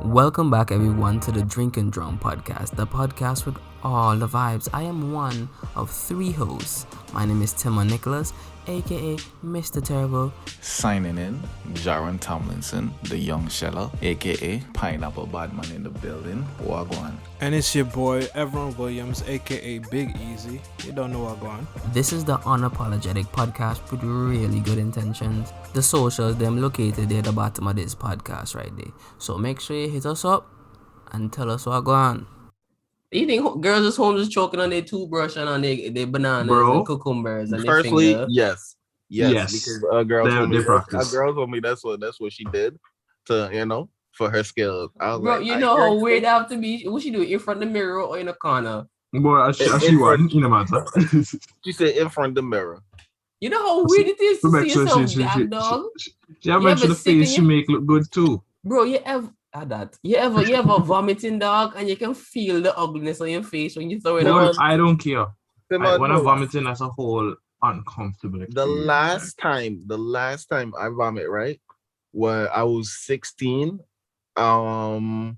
Welcome back, everyone, to the Drink and Drum podcast, the podcast with all the vibes. I am one of three hosts. My name is Timon Nicholas, aka Mr. Terrible. Signing in, Jaron Tomlinson, the young sheller, aka Pineapple Badman in the building. Wagwan. And it's your boy, Everon Williams, aka Big Easy. You don't know what going. This is the unapologetic podcast with really good intentions. The socials, them located there at the bottom of this podcast right there. So make sure you hit us up and tell us what going on. You think girls is home just choking on their toothbrush and on their bananas and cucumbers and Firstly, their finger? yes. Because a girl told me that's what she did to for her skills. Bro, you know how weird that have to be. What she do in front of the mirror or in the corner? Boy, she won in a matter. She said in front of the mirror. You know how weird it is to see yourself gag, dog. She mentioned the face she make look good too. Bro, you ever vomiting, dog, and you can feel the ugliness on your face when you throw it out. I don't care. When I'm vomiting as a whole, uncomfortable experience. The last time I vomit, right, when I was 16, like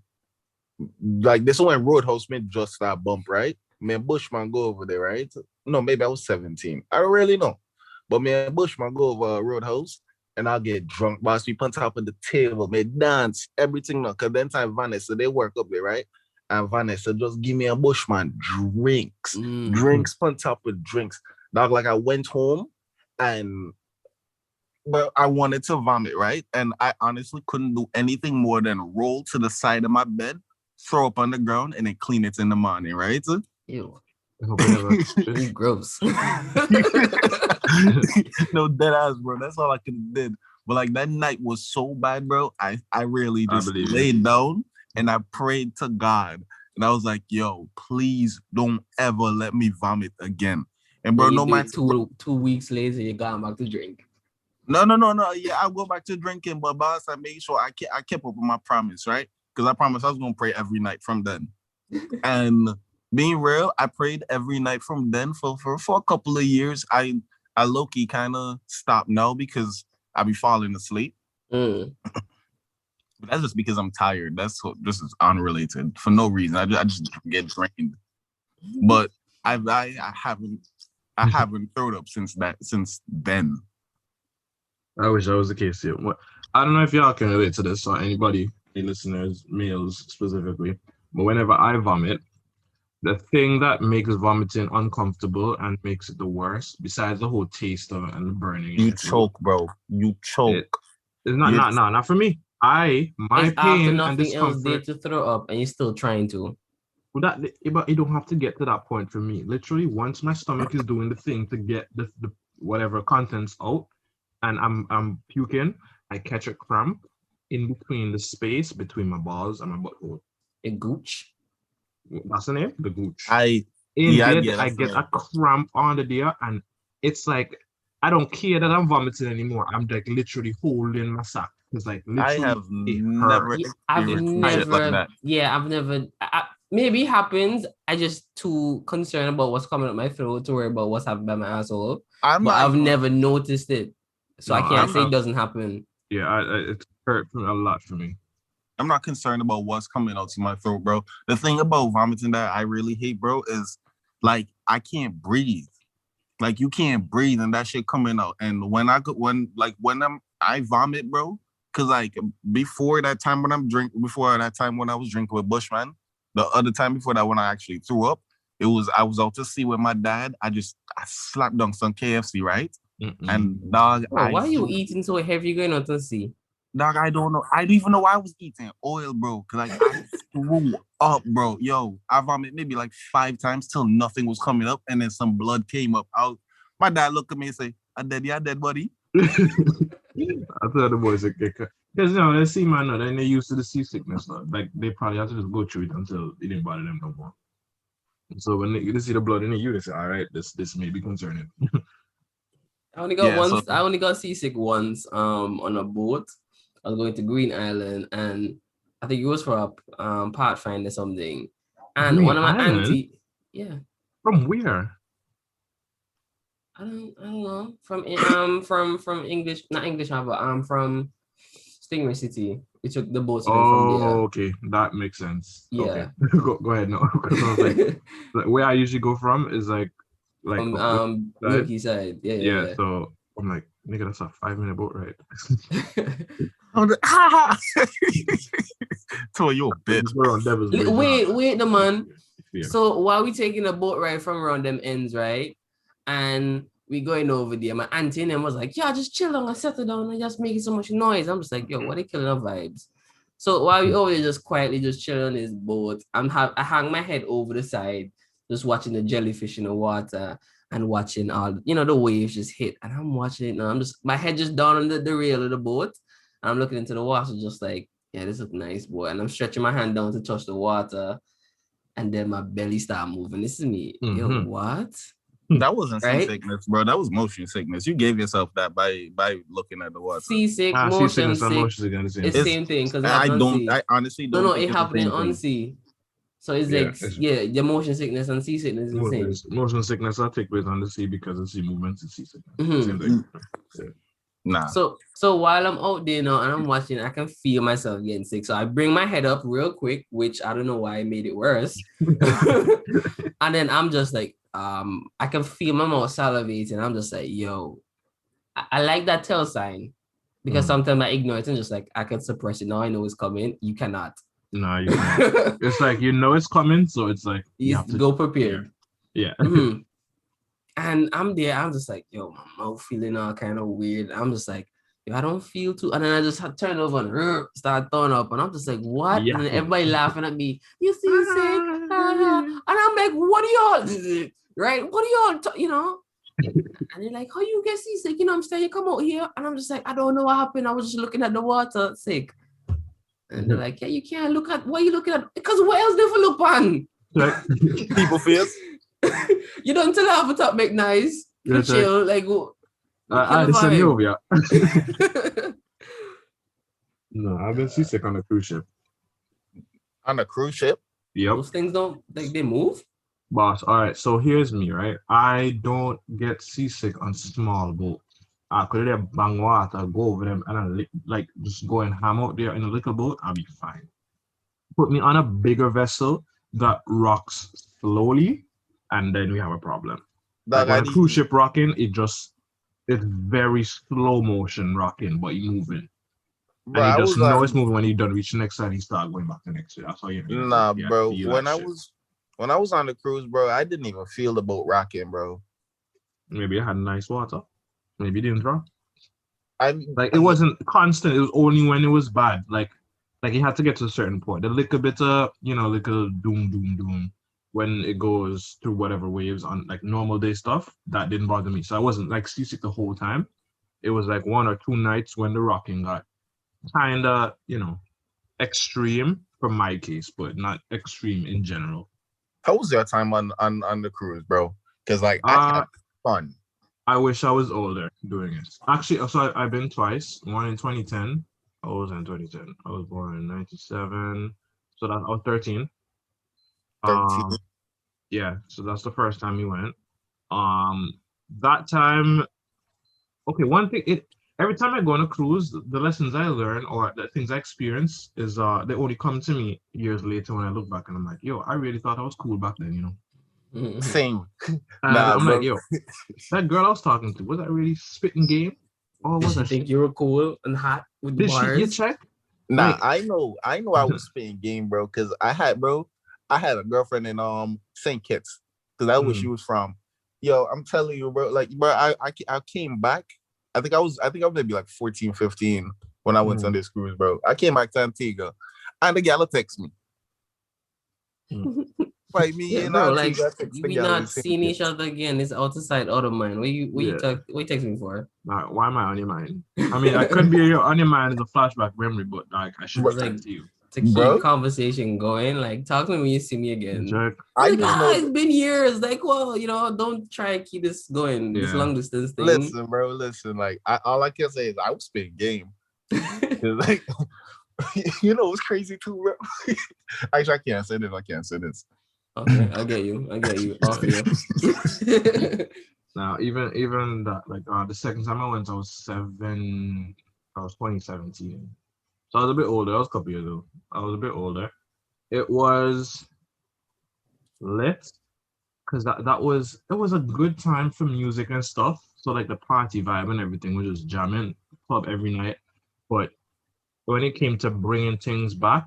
this one Roadhouse made just that bump, right? Me and Bushman go over there, right? No, maybe I was 17. I don't really know. But me and Bushman go over Roadhouse and I'll get drunk. Boss, we on top of the table, me dance, everything. No, because then time Vanessa, they work up there, right? And Vanessa just give me a Bushman drinks. Drinks on top of drinks. Dog, like I went home but I wanted to vomit, right? And I honestly couldn't do anything more than roll to the side of my bed, throw up on the ground, and then clean it in the morning, right? Ew. Gross. No, dead ass, bro. That's all I could have did. But like that night was so bad, bro. I really just laid down and I prayed to God. And I was like, yo, please don't ever let me vomit again. And bro, no matter 2 weeks later, you got back to drink. No. Yeah, I'll go back to drinking, but boss, I made sure I kept up with my promise, right? Because I promised I was gonna pray every night from then. And being real, I prayed every night from then for a couple of years. I low-key kind of stopped now because I be falling asleep. But that's just because I'm tired. This is unrelated for no reason. I just get drained. But I haven't thrown up since then. I wish that was the case here. I don't know if y'all can relate to this or anybody, any listeners, males specifically, but whenever I vomit, the thing that makes vomiting uncomfortable and makes it the worst, besides the whole taste of it and the burning, you choke, bro. You choke. It's not for me. My it's pain after and nothing else there discomfort. to throw up, and you're still trying to. But you don't have to get to that point for me. Literally, once my stomach is doing the thing to get the whatever contents out, and I'm puking, I catch a cramp in between the space between my balls and my butthole. A gooch. That's the name? The gooch. I get a cramp under there, and it's like I don't care that I'm vomiting anymore. I'm like literally holding my sack. It's like literally. I've never. Maybe it happens. I just too concerned about what's coming up my throat to worry about what's happening by my asshole. I've never noticed it, so I can't say it doesn't happen. Yeah, it hurt a lot for me. I'm not concerned about what's coming out to my throat, bro. The thing about vomiting that I really hate, bro, is like I can't breathe. Like you can't breathe and that shit coming out. And when I vomit, bro, because like before that time when I was drinking with Bushman, the other time before that when I actually threw up, I was out to sea with my dad. I slapped down some KFC, right? And dog, why are you eating so heavy going out to sea? Dog, I don't know. I don't even know why I was eating oil, bro. Cause like I threw up, bro. Yo, I vomited maybe like 5 times till nothing was coming up, and then some blood came up. My dad looked at me and say, "I'm dead, yeah, dead, buddy." I thought the boys are because they see man now, then they're used to the seasickness now. Like they probably have to just go through it until it didn't bother them no more. So when they see the blood in you, they say, "All right, this may be concerning." I only got seasick once. On a boat. I was going to Green Island, and I think it was for a Pathfinder something. And Green one of my Island? yeah. From where? I don't know. From English, not English, but from Stingray City. We took the boat from there. Oh, okay, that makes sense. Yeah. Okay, go ahead now. Because I was like, where I usually go from is like Wilkie side. Yeah. So I'm like, nigga, that's a 5-minute boat ride. So you a bitch. We're on Devil's Bridge. Wait, the man. Yeah. So while we taking a boat ride from around them ends, right? And we going over there, my auntie and them was like, yeah, just chill on and settle down and just making so much noise. I'm just like, yo, what they killing our vibes? So while we over there just quietly just chilling on this boat, I hang my head over the side, just watching the jellyfish in the water and watching all, the waves just hit. And I'm watching it now. I'm just, my head just down on the rail of the boat. And I'm looking into the water just like, yeah, this is nice, boy. And I'm stretching my hand down to touch the water. And then my belly start moving. This is me. Yo, what? That wasn't seasickness, bro. That was motion sickness. You gave yourself that by looking at the water. Seasick, motion sick. It's the same thing. Because I honestly don't. No, it happening on sea. So it's the motion sickness and seasickness is the same. Motion sickness I take place on the sea because of sea movements and seasickness. Same thing. Yeah. Nah. So while I'm out there now and I'm watching, I can feel myself getting sick. So I bring my head up real quick, which I don't know why I made it worse. And then I'm just like, I can feel my mouth salivating. I'm just like, yo, I like that tell sign because sometimes I ignore it and just like, I can suppress it. Now I know it's coming. You cannot. No, you can't. It's like, it's coming. So it's like, you have to go prepared. Yeah. And I'm there. I'm just like, yo, my mouth feeling all kind of weird. I'm just like, yo, I don't feel too. And then I just turn over and start throwing up. And I'm just like, what? Yeah. And then everybody laughing at me. You see sick? And I'm like, what are y'all? Right? What are y'all? And they're like, how you get seasick? I'm saying, you come out here. And I'm just like, I don't know what happened. I was just looking at the water, sick. And they're like, yeah, you can't look at. What are you looking at? Because what else do you look on? People fears. You don't tell her to make nice. You chill, like I send you over, yeah. No, I've been seasick on a cruise ship. On a cruise ship? Yep. Those things don't they move? Boss, all right. So here's me, right? I don't get seasick on small boats. I could have bang water, go over them, and I just go and ham out there in a little boat. I'll be fine. Put me on a bigger vessel that rocks slowly. And then we have a problem. Like when a cruise ship rocking, it's very slow motion rocking, but you're moving. And you just know it's moving when you done reach the next side, you start going back to the next side. That's how you know. Nah, bro. When I was on the cruise, bro, I didn't even feel the boat rocking, bro. Maybe it had nice water. Maybe it didn't rock. It wasn't constant. It was only when it was bad. Like you had to get to a certain point. The little bit of, little doom. When it goes through whatever waves on like normal day stuff, that didn't bother me. So I wasn't like seasick the whole time. It was like 1 or 2 nights when the rocking got kind of, extreme for my case, but not extreme in general. How was your time on the cruise, bro? Because I had fun. I wish I was older doing it. Actually, so I've been twice. One in 2010. I was in 2010. I was born in 97. So I was 13. Yeah, so that's the first time we went. That time, okay, one thing, every time I go on a cruise, the lessons I learn or the things I experience is they only come to me years later when I look back and I'm like, yo, I really thought I was cool back then, Same. I'm like, yo, that girl I was talking to, was that really spitting game? Or was I think you were cool and hot with the bars? Did she check? Nah, I know I was spitting game, bro, because I had a girlfriend in St. Kitts, because that's where she was from. Yo, I'm telling you, bro, I came back. I think I was maybe like 14, 15 when I went on this cruise, bro. I came back to Antigua and the gal text me. Like me and bro, we not seeing each other again. It's out of sight, out of mind. What you text me for? Why am I on your mind? I mean, I could be on your mind as a flashback memory, but like I should text you. To keep conversation going, like talk to me when you see me again. It's been years. Like, well, don't try and keep this going. This long distance thing. Listen, bro. Like, all I can say is I was spitting game. Like, it's crazy too, bro. Actually, I can't say this. Okay, I get you. Off you. Now, even that, like, the second time I went, I was 2017. So I was a bit older. I was a couple years old. I was a bit older. It was lit because it was a good time for music and stuff. So like the party vibe and everything was just jamming club every night. But when it came to bringing things back,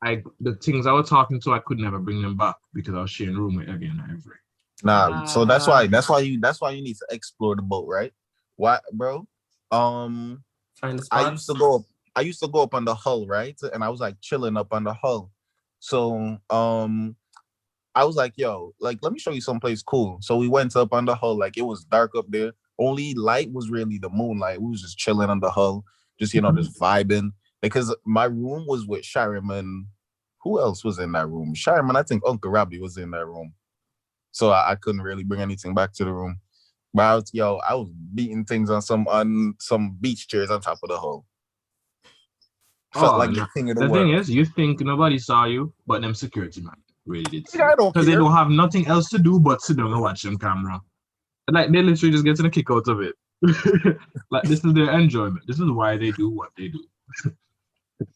the things I was talking to, I could never bring them back because I was sharing a room with again every. Nah, so that's why you need to explore the boat, right? Why, bro? Find the I spots. used to go up on the hull, right? And I was like chilling up on the hull. So I was like, yo, like let me show you someplace cool. So we went up on the hull, like it was dark up there. Only light was really the moonlight. We was just chilling on the hull, just just vibing. Because my room was with Sharon and who else was in that room? Sharon, I think Uncle Robbie was in that room. So I couldn't really bring anything back to the room. But I was beating things on some beach chairs on top of the hull. Felt like the king of the world. Thing is, you think nobody saw you, but them security man really did. I don't care. Because they don't have nothing else to do but sit down and watch them camera. Like they literally just getting a kick out of it. Like this is their enjoyment. This is why they do what they do.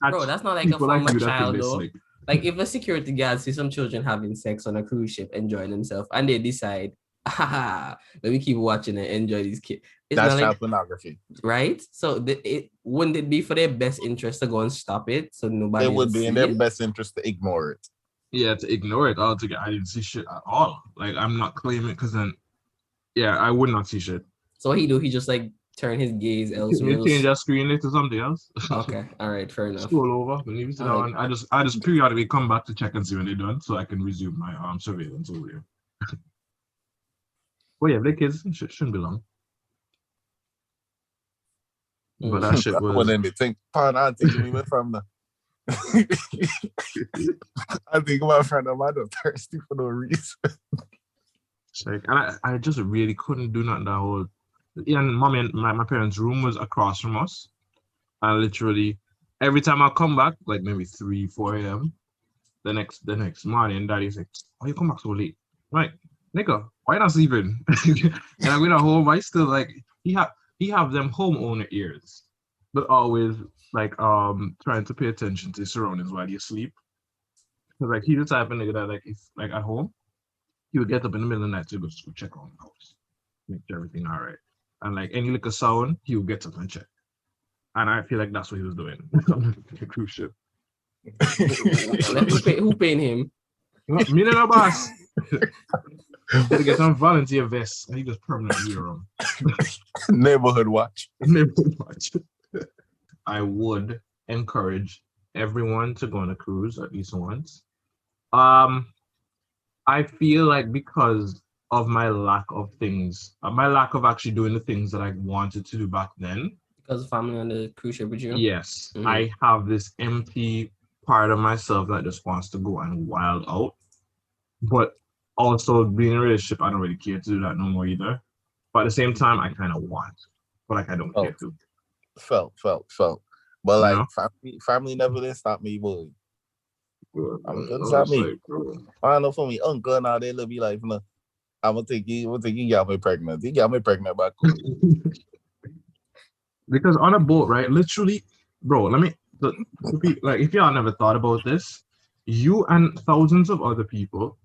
Bro, that's not like a form of child though. Like if a security guard sees some children having sex on a cruise ship, enjoying themselves, and they decide, let me keep watching and enjoy these kids. That's child pornography, right? So wouldn't it be for their best interest to go and stop it? So nobody. It would be in their best interest to ignore it. Yeah, to ignore it altogether. I didn't see shit at all. Like I'm not claiming because then, yeah, I would not see shit. So what he do? He just like turn his gaze elsewhere. You change that screen to something else. Okay, all right, fair enough. Scroll over, leave it down. I just periodically come back to check and see when they're done, so I can resume my surveillance over there. Well, yeah, the kids shouldn't be long. But that shit was. Well, then they think, I'm thinking we from the. I think my friend of mine thirsty for no reason. It's like, and I just really couldn't do nothing that whole. Yeah, and mommy and my parents' room was across from us. And literally every time I come back, like maybe 3-4 a.m., the next morning, daddy's like, "Oh, you come back so late?" I'm like, nigga, why not sleeping? And I went home, I still like he have them homeowner ears, but always like trying to pay attention to his surroundings while you sleep. Cause like he's the type of nigga that like if like at home, he would get up in the middle of the night to go check on the house, make sure everything all right. And like any little sound, he would get up and check. And I feel like that's what he was doing on the cruise ship. Who paying him? Me and the boss. Had to get some volunteer vests, and he just permanently wear them. Neighborhood watch. Neighborhood watch. I would encourage everyone to go on a cruise at least once. I feel like because of my lack of things, my lack of actually doing the things that I wanted to do back then. Because of family on the cruise ship with you? Yes. Mm-hmm. I have this empty part of myself that just wants to go and wild out. But also being in a relationship, I don't really care to do that no more either. But at the same time, I kind of want, but like I don't care to. Felt. But like family never did stop me, boy. I'm gonna stop me. I don't know for me, uncle now they look be like, no, I'm gonna take you got me pregnant. You got me pregnant back. Because on a boat, right? Literally, bro, like if y'all never thought about this, you and thousands of other people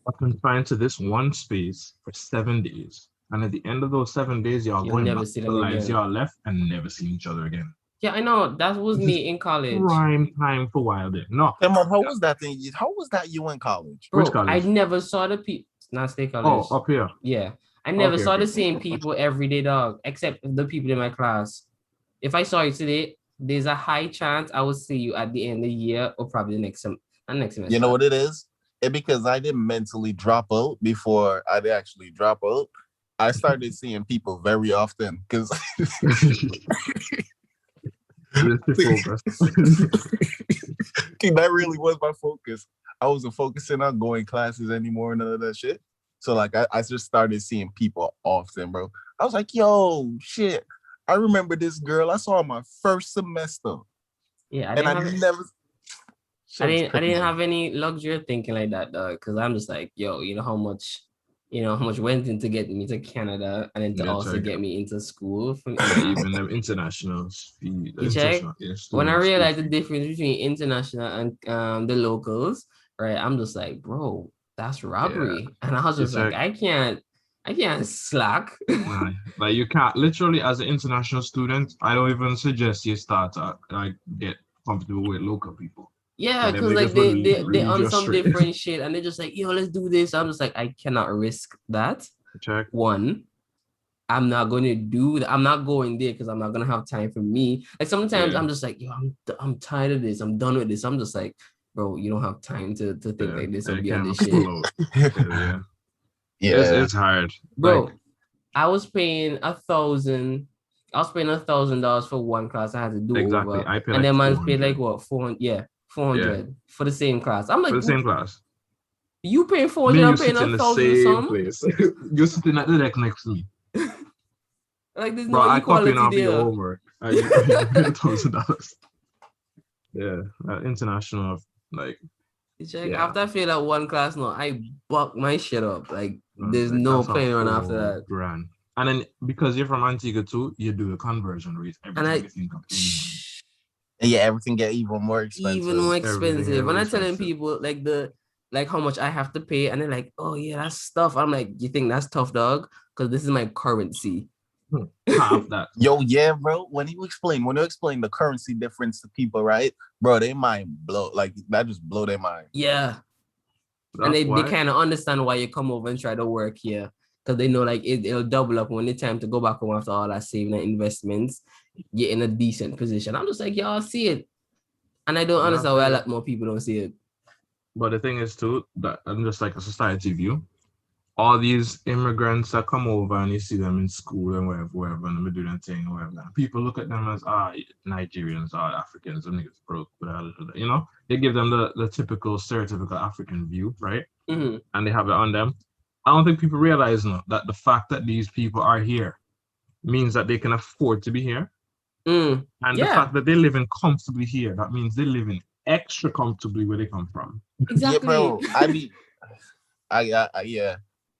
are confined to this one space for 7 days. And at the end of those 7 days, y'all going back to the lives y'all left and never seen each other again. Yeah, I know. That was me in college. Prime time for wilding. No. How was that thing? How was that you in college? Bro, which college? I never saw the people. Not State College. Oh, up here. Yeah. I never saw the same people every day, dog, except the people in my class. If I saw you today, there's a high chance I will see you at the end of the year or probably the next semester. You know what it is? It's because I didn't mentally drop out before I actually drop out. I started seeing people very often because that really was my focus. I wasn't focusing on going classes anymore, none of that shit. So like I just started seeing people often, bro. I was like, yo, shit. I remember this girl I saw in my first semester. Yeah, I didn't have any luxury of thinking like that, dog. Because I'm just like, yo, you know how much you know, how much went into getting me to Canada and then to Yeah, also check. get me into school. Yeah, even them international fee, You check? yeah, When I student school realized the fee. difference between international and the locals, right? I'm just like, bro, that's Yeah, robbery. And I was you just like, check. I can't slack. Nah, like you can't literally as an international student. I don't even suggest you start to like get comfortable with local people. Yeah, Like them because like niggas will they lead on you some astray. different shit and they're just like, yo, let's do this. I'm just like, I cannot risk that. Check. One, I'm not going to do that. I'm not going there because I'm not going to have time for me. Like sometimes Yeah. I'm just like, yo, I'm tired of this. I'm done with this. I'm just like, bro, you don't have time to think like this or You be on can't this shit. pull out. Yeah. Yeah. It's hard. Bro, Like I was paying $1,000 for one class I had to do exactly. over. I pay And like then man's paid 400. like what, 400? Yeah, 400 for the same class. I'm like, For the same class. you paying 400, Me and you I'm paying sit in the 1,000 same some? place. You're sitting at the deck next to me. Like there's Bro, no I copying equality off your there. homework. You pay $1,000. Yeah, international, like, Check. yeah. After I failed that one class, no, I buck my shit up. Like there's like, no that's a playing around after whole that. grand. And then because you're from Antigua too, you do a conversion rate every And time I you think of anything. And yeah, everything get even more expensive. even more Everything expensive. When more I telling expensive. people like how much I have to pay, and they're like, oh yeah, that's stuff. I'm like, you think that's tough, dog? Because this is my currency. Half that. Yo, yeah, bro. When you explain the currency difference to people, right, bro, they mind blow. Like that just blow their mind. Yeah. That's And they why. kind of understand why you come over and try to work here. Because they know like it'll double up when it's time to go back home after all that saving and investments. You're in a decent position. I'm just like, y'all see it. And I don't understand why a lot more people don't see it. But the thing is too, that I'm just like a society view. All these immigrants that come over and you see them in school and wherever, and they do their thing, whatever. People look at them as Nigerians, Africans, and niggas broke, you know. They give them the typical stereotypical African view, right? Mm-hmm. And they have it on them. I don't think people realize now that the fact that these people are here means that they can afford to be here. And the fact that they live in comfortably here, that means they live in extra comfortably where they come from. Exactly. Yeah, bro.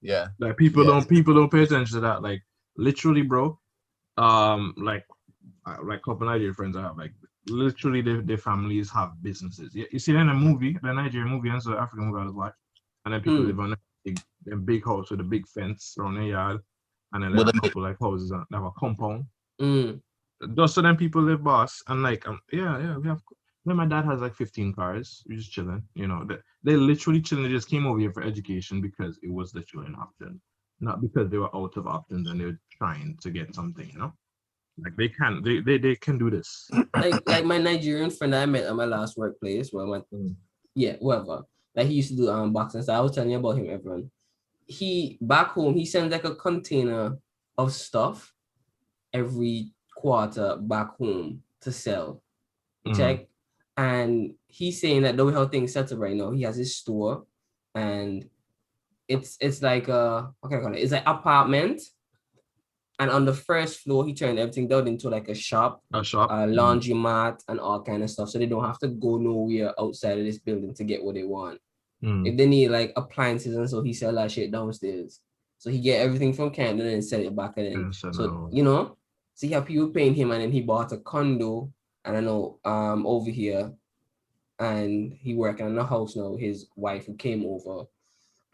Yeah. Like people don't pay attention to that. Like literally, bro. Like a couple Nigerian friends I have, like literally their families have businesses. You see in a movie, the Nigerian movie and so the African movie I was watching, and then people live on a big house with a big fence around their yard, and then a couple like houses that have a compound. Just so then people live boss and like we have. Then my dad has like 15 cars. We're just chilling, you know. They literally chilling. They just came over here for education because it was literally an option, not because they were out of options and they were trying to get something, you know. Like they can do this. Like my Nigerian friend I met at my last workplace where I went, whatever. Like he used to do boxing. So I was telling you about him, everyone. He back home, he sends like a container of stuff every quarter back home to sell. Check. And he's saying that the way how things set up right now, he has his store and it's like it's like apartment. And on the first floor, he turned everything down into like a shop, a laundromat, and all kind of stuff. So they don't have to go nowhere outside of this building to get what they want. If they need like appliances and so he sell that shit downstairs. So he get everything from Canada and sell it back and so you know, so he have people paying him and then he bought a condo. I don't know, over here, and he working in a house now. His wife who came over,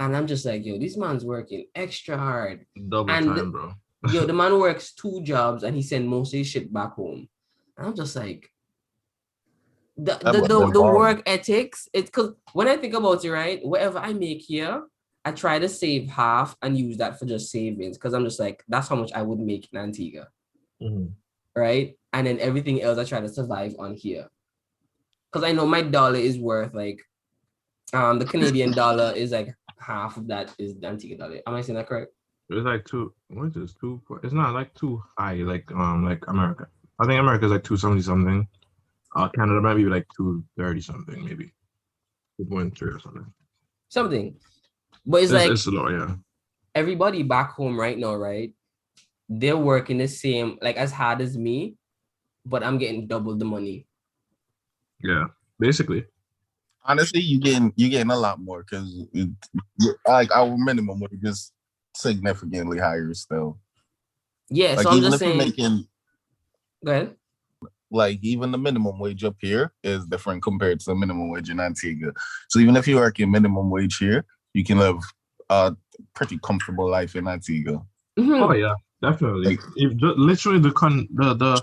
and I'm just like, yo, this man's working extra hard, double time, bro. Yo, the man works 2 jobs and he send most of his shit back home, and I'm just like, the work ethics. It's because when I think about it, right, whatever I make here, I try to save half and use that for just savings because I'm just like, that's how much I would make in Antigua. Right? And then everything else I try to survive on here. Because I know my dollar is worth like the Canadian dollar is like half of that is the Antigua dollar. Am I saying that correct? It's like it's not like too high like America. I think America is like 270 something. Canada might be like 230 something, maybe 2.3 or something. Something. But it's low, yeah. Everybody back home right now, right? They're working the same, like as hard as me, but I'm getting double the money. Yeah, basically. Honestly, you getting a lot more because like our minimum wage is significantly higher still. Yeah, Like so I'm even just if you're saying. making Go ahead. like even the minimum wage up here is different compared to the minimum wage in Antigua. So even if you work in minimum wage here, you can live a pretty comfortable life in Antigua. Oh yeah, definitely. Like, If literally the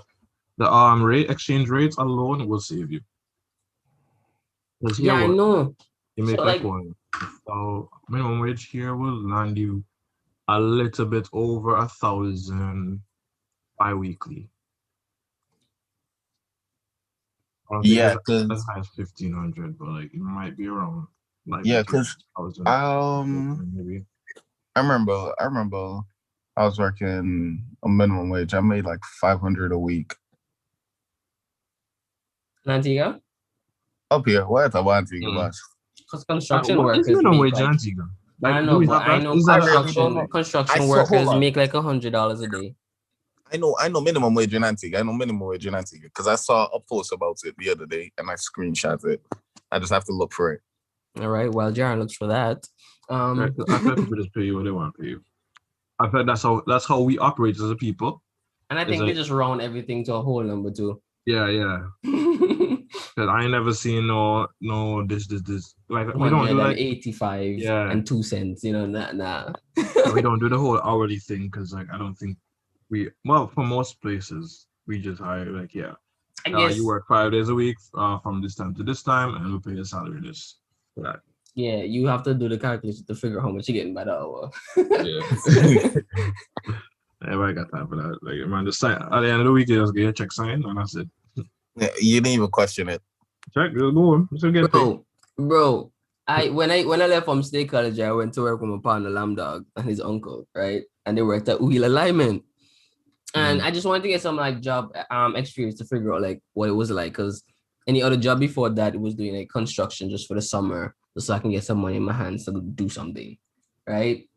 rate exchange rates alone will save you. Because here Yeah, I what know. you So make like, what? So minimum wage here will land you a little bit over 1,000 bi-weekly. I don't think yeah, it's as because high as 1,500, but like it might be around like yeah, between because 1,000 maybe. I remember I was working a minimum wage. I made like 500 a week. Antigua, Up here, what about Antigua, Mm. boss? because construction What is workers minimum make wage in like, Antigua? Like, I do know, we but have I that? know Is I that really don't construction know. construction Hold workers on. make like $100 a day. I know minimum wage in Antigua. I know minimum wage in Antigua because I saw a post about it the other day and I screenshot it. I just have to look for it. All right, while Jaron looks for that. Right, I feel people just pay you what they want to pay you. I feel that's how we operate as a people. And I It's think they like, just round everything to a whole number too. yeah. Cause I ain't never seen no this like we don't do like 185 yeah and 2 cents, nah. we don't do the whole hourly thing because like I don't think for most places we just hire like I guess you work 5 days a week from this time to this time and we'll pay your salary this for that. yeah, you have to do the calculation to figure out how much you're getting by the hour. Yeah. Everybody got time for that. Like man, just sign at the end of the week you just get your check signed and that's it. Yeah, you didn't even question it. Check, just go on. Just get paid. Bro, when I left from State College, I went to work with my partner Lamdog and his uncle, right? And they worked at Wheel Alignment. And I just wanted to get some like job experience to figure out like what it was like, because any other job before that, it was doing like construction just for the summer, just so I can get some money in my hands to do something, right?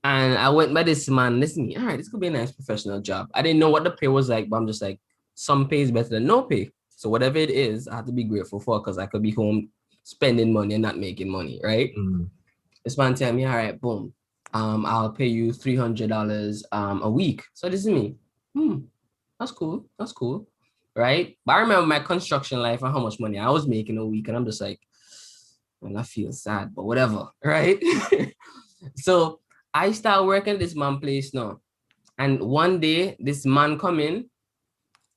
And I went by this man, listen, all right, this could be a nice professional job. I didn't know what the pay was like, but I'm just like, some pay is better than no pay. So whatever it is, I have to be grateful for because I could be home spending money and not making money, right? This man tell me, all right, boom, I'll pay you $300 a week. So this is me. That's cool, right? But I remember my construction life and how much money I was making a week, and I'm just like, well, I feel sad, but whatever, right? So I start working at this man place now, and one day this man come in,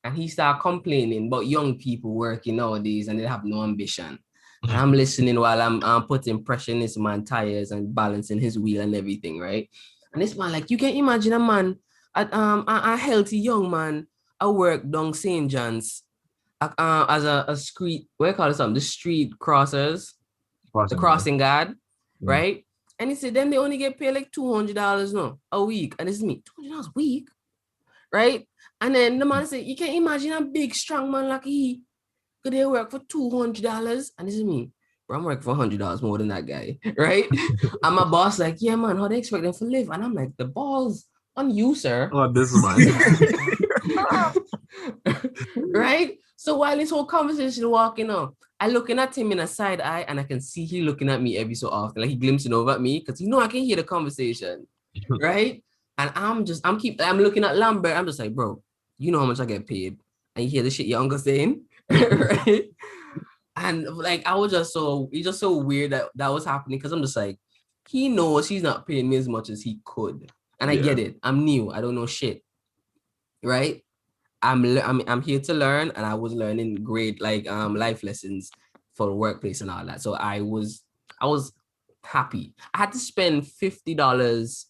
and he start complaining about young people working nowadays, and they have no ambition. And I'm listening while I'm putting pressure in this man's tires and balancing his wheel and everything, right? And this man, like, you can imagine a man, a healthy young man, I work down St. John's as a street, what do you call it, the street crossers, the crossing guard, right? And he said, then they only get paid like $200 a week. And this is me, $200 a week, right? And then the man said, you can imagine a big, strong man like he could they work for $200? And this is me, bro, I'm working for $100 more than that guy, right? And my boss like, yeah, man, how they expect them to live? And I'm like, the balls on you, sir. Oh, this man. Right? So while this whole conversation walking on, I looking at him in a side eye and I can see he looking at me every so often. Like he glimpsing over at me because I can hear the conversation. Right? And I'm looking at Lambert. I'm just like, bro, you know how much I get paid. And you hear the shit your uncle saying. Right? And like it's just so weird that was happening because I'm just like, he knows he's not paying me as much as he could. And I get it. I'm new. I don't know shit. Right? I'm here to learn, and I was learning great life lessons for the workplace and all that. So I was happy. I had to spend $50.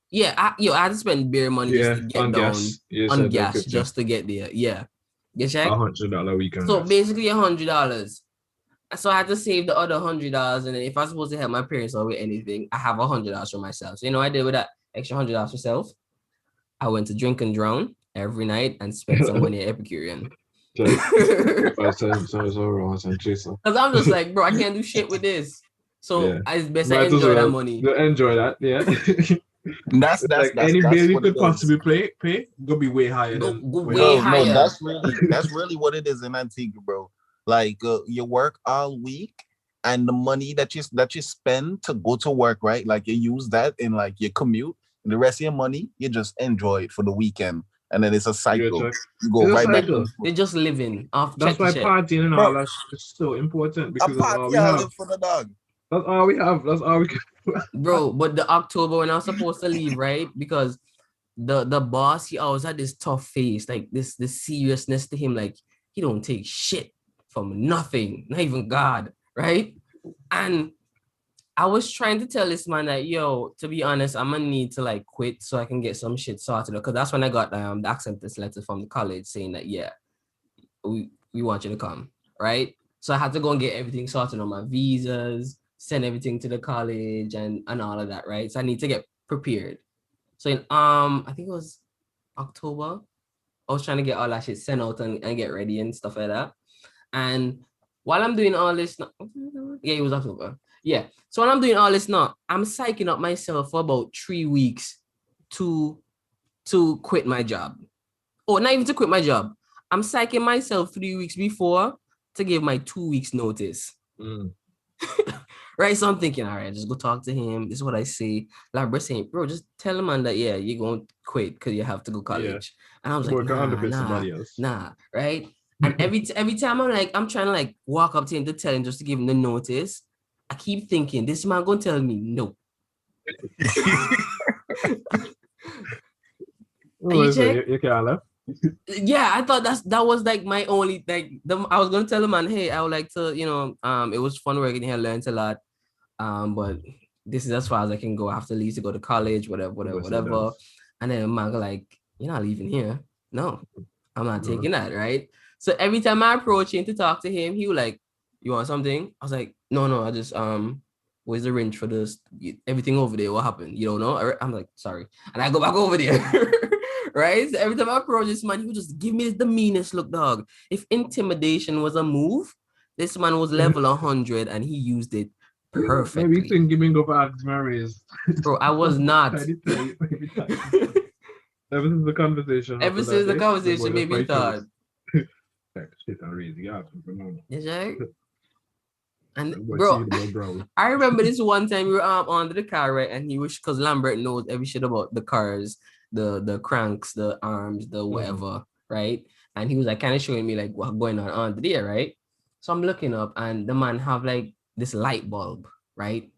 Yeah, I had to spend bare money just to get on down gas. on gas just to get there. Yeah, you check. $100 weekend. So basically $100. So I had to save the other $100, and then if I'm supposed to help my parents or with anything, I have $100 for myself. So I did with that extra $100 for self. I went to Drink and Drown every night and spent some money at Epicurean. Because I'm just like, bro, I can't do shit with this. So it's best I enjoy that money. Enjoy that, yeah. that's any bill you could possibly pay gonna be way higher. Go way higher. No, that's really what it is in Antigua, bro. Like you work all week and the money that you spend to go to work, right? Like you use that in like your commute, and the rest of your money you just enjoy it for the weekend, and then it's a cycle. check. You go It's a right back. cycle. They're just living off That's check why to check. partying and Bro, all that shit is so important A because that's all party we I have. live for the dog. That's all we have. That's all we can. Bro, but the October when I was supposed to leave, right? Because the boss, he always had this tough face, like this seriousness to him, like he don't take shit from nothing, not even God, right? And I was trying to tell this man that, yo, to be honest, I'm gonna need to like quit so I can get some shit sorted. Because that's when I got the acceptance letter from the college saying that, yeah, we want you to come, right? So I had to go and get everything sorted on my visas, send everything to the college and all of that, right? So I need to get prepared. So in I think it was October, I was trying to get all that shit sent out and get ready and stuff like that. And while I'm doing all this, yeah, it was October. Yeah. So while I'm doing all this now, I'm psyching up myself for about 3 weeks to quit my job. Or not even to quit my job. I'm psyching myself 3 weeks before to give my 2 weeks notice. Right? So I'm thinking, all right, just go talk to him. This is what I say. Like bro saying, bro, just tell him that, yeah, you're going to quit because you have to go college. Yeah. And I was like, nah, right? And every time I'm trying to like walk up to him to tell him just to give him the notice, I keep thinking, this man gonna tell me no. You can't laugh. Yeah, I thought that was like my only I was gonna tell him, man, hey, I would like to, it was fun working here, learned a lot. But this is as far as I can go. I have to leave to go to college, whatever. And then man go like, you're not leaving here. No, I'm not taking that, right? So every time I approach him to talk to him, he was like, you want something? I was like, no, I just where's the wrench for this? Everything over there, what happened? You don't know? I'm like, sorry. And I go back over there. Right? So every time I approach this man, he would just give me the meanest look, dog. If intimidation was a move, this man was level 100 and he used it perfectly. Maybe you think giving go for Alex Mary's. Bro, I was not. Ever since the conversation, maybe you thought. Yeah. And bro, I remember this one time we were under the car, right? And he was, because Lambert knows every shit about the cars, the cranks, the arms, the whatever, right? And he was like kind of showing me like what's going on under there, right? So I'm looking up and the man have like this light bulb, right?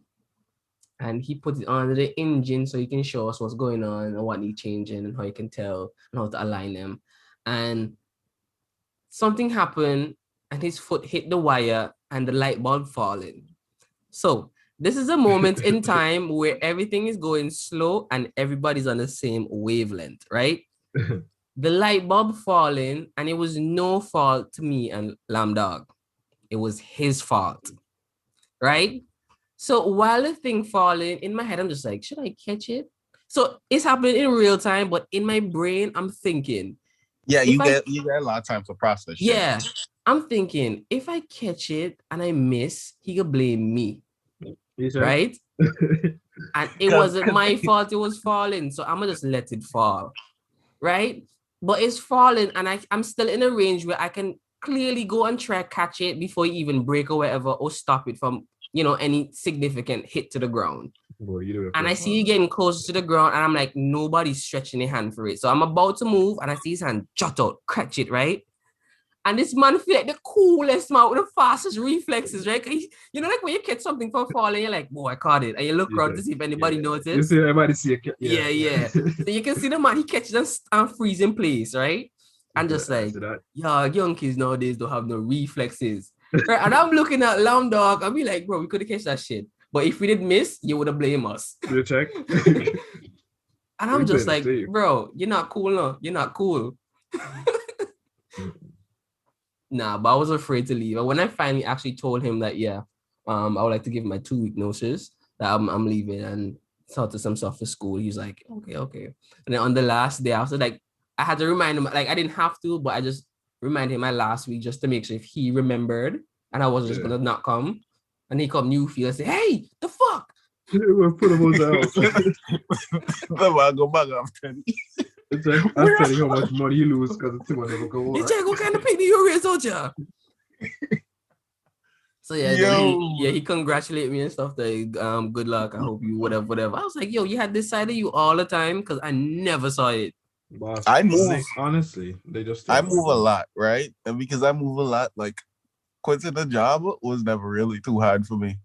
And he put it under the engine so he can show us what's going on and what needs changing and how you can tell and how to align them. And something happened and his foot hit the wire and the light bulb falling. So this is a moment in time where everything is going slow and everybody's on the same wavelength, right? The light bulb falling, and it was no fault to me and Lamb Dog. It was his fault, right? So while the thing falling, in my head, I'm just like, should I catch it? So it's happening in real time, but in my brain, I'm thinking. Yeah, you get a lot of time to process. Yeah, I'm thinking, if I catch it and I miss, he could blame me, right? And it wasn't my fault, it was falling. So I'm going to just let it fall, right? But it's falling and I'm still in a range where I can clearly go and try catch it before you even break or whatever, or stop it from, any significant hit to the ground. And I see you getting closer to the ground and I'm like, nobody's stretching a hand for it. So I'm about to move and I see his hand jut out, catch it, right? And this man feel like the coolest man with the fastest reflexes, right? Like when you catch something from falling, you're like, boy, I caught it. And you look around to see if anybody noticed. You see everybody see it. Yeah. So you can see the man, he catches and freeze in place, right? And just like, young kids nowadays don't have no reflexes. Right? And I'm looking at Lamb Dog, I'll be like, bro, we could have catch that shit. But if we did miss, you would have blamed us. You check. And I'm just like, bro, you're not cool, no. You're not cool. Nah, but I was afraid to leave. And when I finally actually told him that, I would like to give him my 2-week notice that I'm leaving and sorted some stuff for school, he's like, okay. And then on the last day, I was like, I had to remind him, like I didn't have to, but I just reminded him my last week just to make sure if he remembered and I wasn't just gonna not come. And he come Newfield and say, hey, the fuck? We'll put him on the house. I'll go back after. It's like, I'm telling you how much money you lose because it's too much of a go. It's like, what kind of pay do you raise, don't you? So yeah, Yo. he congratulated me and stuff. Like, good luck. I hope you whatever. I was like, yo, you had this side of you all the time because I never saw it. Boss, I move. honestly, they just I move a lot, right? And because I move a lot, like quitting the job was never really too hard for me.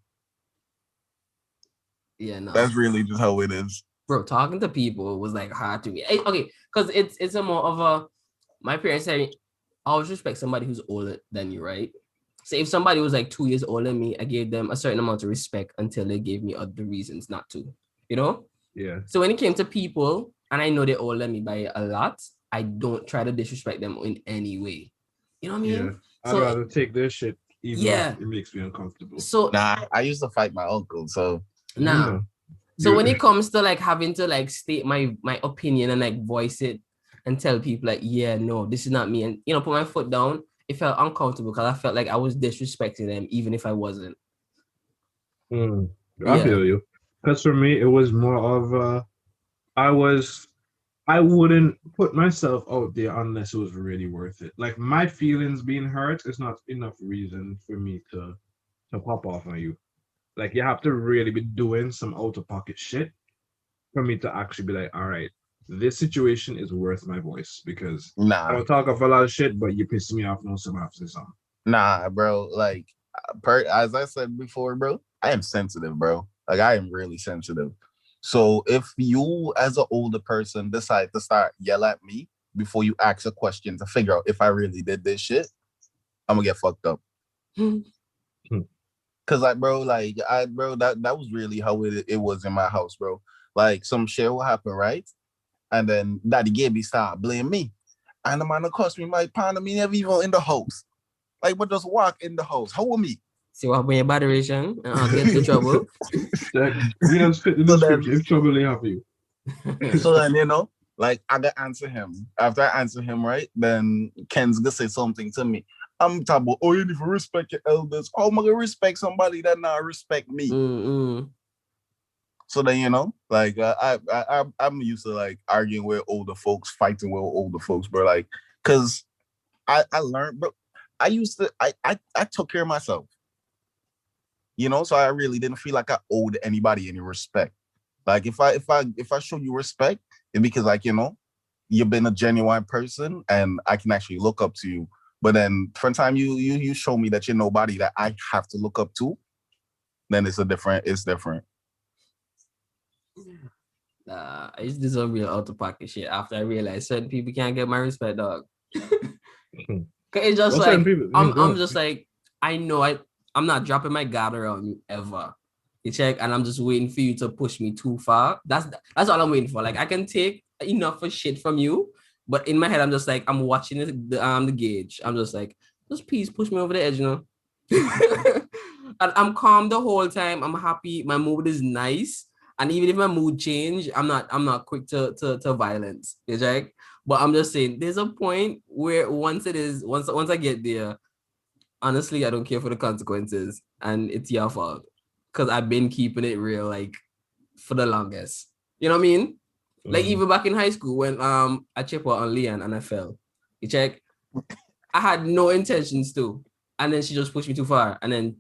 Yeah, no. That's really just how it is. Bro, talking to people was like hard to me. Okay, because it's a more of a, my parents say, always respect somebody who's older than you, right? So if somebody was like 2 years older than me, I gave them a certain amount of respect until they gave me other reasons not to, you know? Yeah. So when it came to people, and I know they're older than me by a lot, I don't try to disrespect them in any way. You know what I mean? Yeah. I'd So rather take this shit even yeah, if it makes me uncomfortable. so Nah, I used to fight my uncle, so nah. Yeah. So when it comes to like having to like state my opinion and like voice it and tell people like, yeah, no, this is not me, and you know, put my foot down, it felt uncomfortable because I felt like I was disrespecting them even if I wasn't. I Yeah. feel you. Because for me, it was more of I wouldn't put myself out there unless it was really worth it. Like my feelings being hurt is not enough reason for me to pop off on you. Like you have to really be doing some out of pocket shit for me to actually be like, all right, this situation is worth my voice because I nah, don't talk off a lot of shit, but you piss me off now, so I have to say something. nah, bro. Like, as I said before, bro, I am sensitive, bro. Like, I am really sensitive. So if you, as an older person, decide to start yell at me before you ask a question to figure out if I really did this shit, I'm gonna get fucked up. Cause like, bro, like that was really how it was in my house, bro. Like some shit will happen, right? And then Daddy Gabby start blame me. And the man cost me my pound of me never even in the house. Like, but just walk in the house. How with me? See what happened in moderation and I'll get into trouble. Like, you don't fit the description. If trouble they have you. So then, you know, like I gotta answer him. After I answer him, right, then Ken's gonna say something to me. I'm talking about, oh, you need to respect your elders. How am I gonna respect somebody that not respect me? So then, you know, like I'm used to like arguing with older folks, fighting with older folks, bro. Like, cause I learned, bro. I took care of myself. You know, so I really didn't feel like I owed anybody any respect. Like if I show you respect, it's because like, you know, you've been a genuine person and I can actually look up to you. But then from time you show me that you're nobody that I have to look up to, then it's different. I used to do some real out of pocket shit after I realized certain people can't get my respect, dog. It's just Well, like people, I'm just like, I know I'm not dropping my guard around you ever. You check, and I'm just waiting for you to push me too far. That's all I'm waiting for. Like I can take enough of shit from you, but in my head I'm just like I'm watching the gauge. I'm just like, just please push me over the edge, you know. And I'm calm the whole time. I'm happy. My mood is nice. And even if my mood change, I'm not quick to violence. You check? But I'm just saying there's a point where once I get there, honestly, I don't care for the consequences, and it's your fault because I've been keeping it real like for the longest. You know what I mean? Like even back in high school when I chipped out on Leanne and I fell. You check? I had no intentions to, and then she just pushed me too far, and then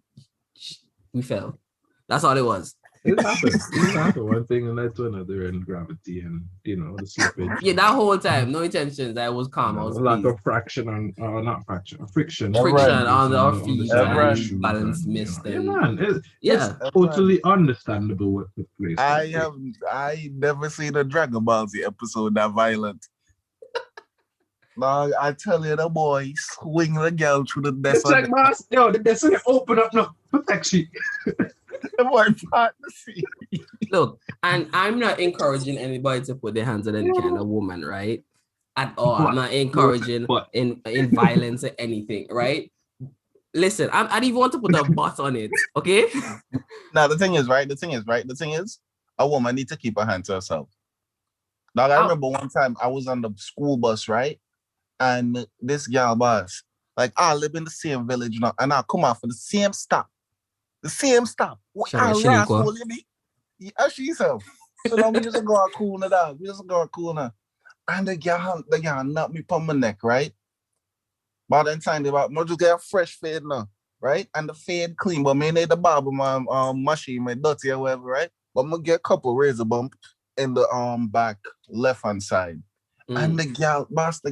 we fell. That's all it was. It happens. It happens. One thing led to another, and gravity, and you know the slippage. Yeah, that whole time, no intentions. I was calm. I was lack of friction on, not friction, friction on our feet, and balance missed. Yeah, man. It's totally understandable what took place. I never seen a Dragon Ball Z episode that violent. No, I tell you, the boy swing the girl through the desk. It's like, boss, yo, the desk open up now. Protect you. The boy part the scene. Look, and I'm not encouraging anybody to put their hands on any kind of woman, right? At all. I'm not encouraging in violence or anything, right? Listen, I didn't even want to put a but on it, okay? Now the thing is, a woman need to keep her hand to herself. Now I remember one time I was on the school bus, right? And this girl boss, like, I live in the same village now, and I come out for the same stop. The same stop. What I rascal you be? Yeah, she self. So now we just go out cool now, dog. We just go out cool now. And the girl knocked me on my neck, right? By then time, they just get a fresh fade now. right? And the fade clean, but me need the barber my machine, my dirty or whatever, right? But I'm gonna get a couple razor bump in the back left hand side. And the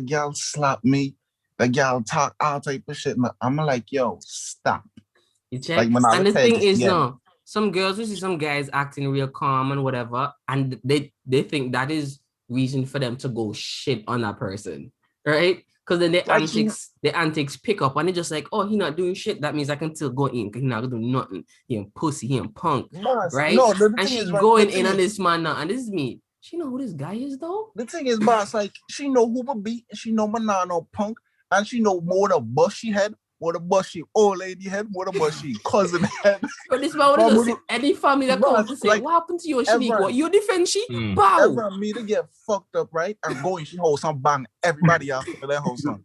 gal slap me. The gal talk all type of shit. I'm like, yo, stop. You check? Like, when I And the tell thing you, is, yeah. no, some girls, we see some guys acting real calm and whatever, and they think that is reason for them to go shit on that person, right? Because then the antics pick up, and they're just like, oh, he not doing shit. That means I can still go in, because he not gonna do nothing. He ain't pussy, he ain't punk, Boss, right? no, the and thing she is, right, going the thing in on is- this man now, and this is me. She know who this guy is, though? The thing is, boss, like, she know who my beat, and she know my nano punk, and she know more the bushy head, more the bushy old lady head, more the bushy cousin head. But this man would just say, any family that comes to say, Like, what happened to you? And she need ever- what? You defend she? Mm. Bow! Ever me to get fucked up, right? And go and she hold some bang everybody else for that whole song.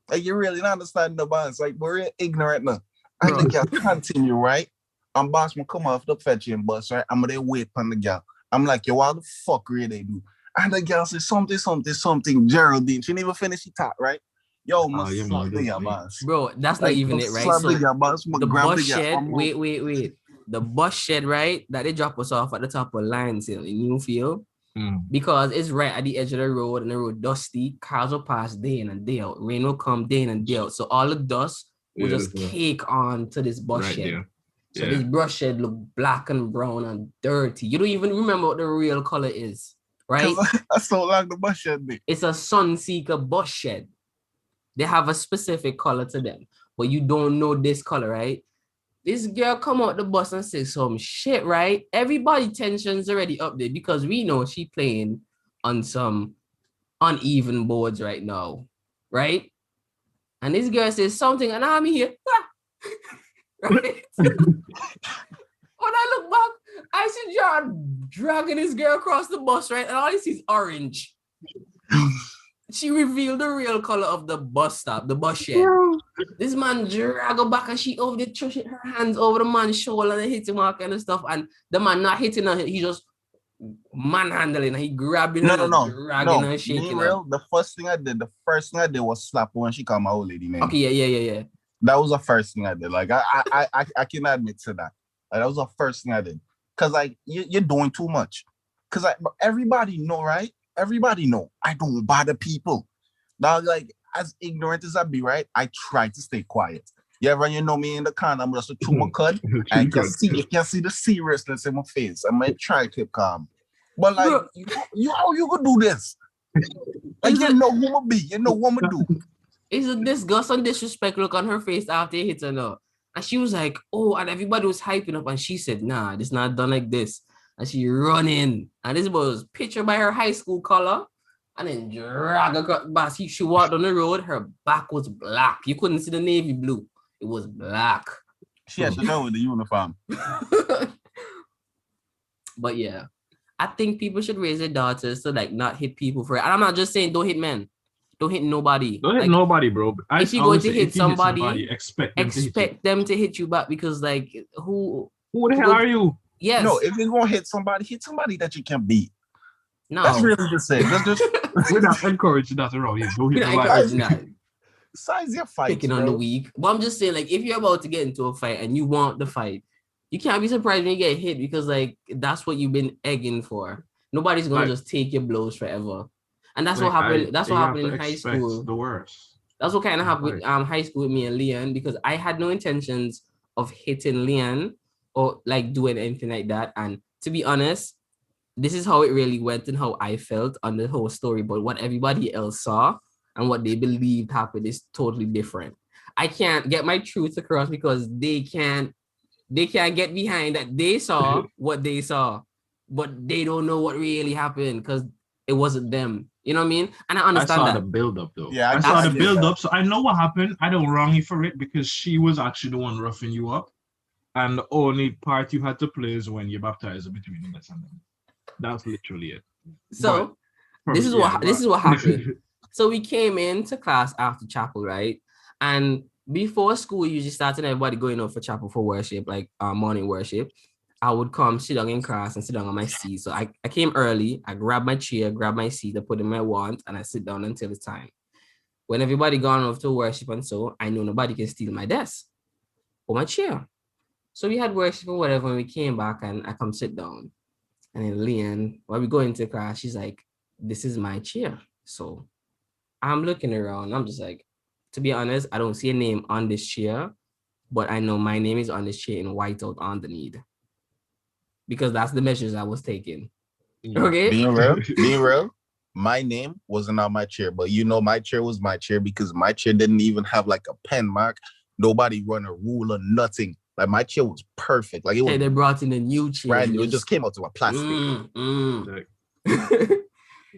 Like, you really not understand the balance. Like, we're ignorant now. And the girl continue, right? And boss will come off the fetching bus, right? I'm gonna wait on the girl. I'm like, yo, what the fuck really they do? And the girl says something, Geraldine. She never finished the talk, right? Yo, must you slap know the this, girl, me. boss. Bro, that's not Like, even must it, right? slap So the girl, boss. Must the grab bus the girl. shed, wait. The bus shed, right? That they drop us off at the top of Lions Hill in Newfield. Because it's right at the edge of the road, and the road dusty. Cars will pass day in and day out. Rain will come day in and day out. So all the dust will just cake on to this bus Right shed. there. So this bus shed look black and brown and dirty. You don't even remember what the real color is, right? That's so long the bus shed be. It's a Sunseeker bus shed. They have a specific color to them, but you don't know this color, right? This girl come out the bus and say some shit, right? Everybody tension's already up there because we know she playing on some uneven boards right now, right? And this girl says something, and I'm here. Right? When I look back, I see John dragging this girl across the bus, right? And all I see is orange. She revealed the real color of the bus stop, the bus shed. This man drag her back and she over there, thrusting her hands over the man's shoulder and hit him all kind of stuff. And the man not hitting her, he just manhandling her. He grabbing her, dragging her, shaking her. Real, the first thing I did was slap her when she called my old lady name. Okay, yeah. That was the first thing I did. Like, I can admit to that. Like, that was the first thing I did. Cause like you're doing too much. Cause like everybody know, right? Everybody know I don't bother people. Now, like, as ignorant as I be, right? I try to stay quiet. You know me in the corner, I'm just chew my cud, and you can see the seriousness in my face. I might try to keep calm. But like, bro, you how you gonna do this? Like, you know who I be, you know what I'm do. It's a disgust and disrespect look on her face after it hit her. And she was like, oh, and everybody was hyping up, and she said, nah, this not done like this. And she running, and this was pictured by her high school color, and then drag her back. She walked on the road, her back was black. You couldn't see the navy blue. It was black. She had to know with the uniform. But yeah, I think people should raise their daughters to like not hit people for it. And I'm not just saying don't hit men. Don't hit nobody. Don't hit nobody, bro. If you're going to hit somebody, expect them to hit you back, because like who the hell are you? Yes. No, if you're gonna hit somebody that you can beat. No. That's really the same. That's just we're not encouraging that around here. Don't hit nobody. Size your fight. Picking on the weak. But I'm just saying, like, if you're about to get into a fight and you want the fight, you can't be surprised when you get hit, because like that's what you've been egging for. Nobody's gonna just take your blows forever. And that's what happened. That's what happened in high school. The worst. That's what kind of happened with high school with me and Leon, because I had no intentions of hitting Leon or like doing anything like that. And to be honest, this is how it really went and how I felt on the whole story. But what everybody else saw and what they believed happened is totally different. I can't get my truth across because they can't get behind that they saw what they saw, but they don't know what really happened because it wasn't them. You know what I mean? And I understand that. I saw the build-up, though. Yeah, I saw the build-up, so I know what happened. I don't wrong you for it because she was actually the one roughing you up. And the only part you had to play is when you baptize her between the and them. That's literally it. So this is what happened. So we came into class after chapel, right? And before school usually starts and everybody going out for chapel for worship, like morning worship, I would come sit down in class and sit down on my seat. So I came early, I grabbed my chair, grabbed my seat, I put in my wand, and I sit down until it's time. When everybody gone off to worship and so, I know nobody can steal my desk. for my chair. So we had worship or whatever, and we came back and I come sit down. And then Leanne, while we go into class, she's like, this is my chair. So I'm looking around. I'm just like, to be honest, I don't see a name on this chair, but I know my name is on this chair in white out underneath. Because that's the measures I was taking. Okay? Being real, my name wasn't on my chair, but my chair was my chair because my chair didn't even have like a pen mark. Nobody run a ruler, nothing. Like my chair was perfect. Like it was. They brought in a new chair. Right, it just came out to a plastic.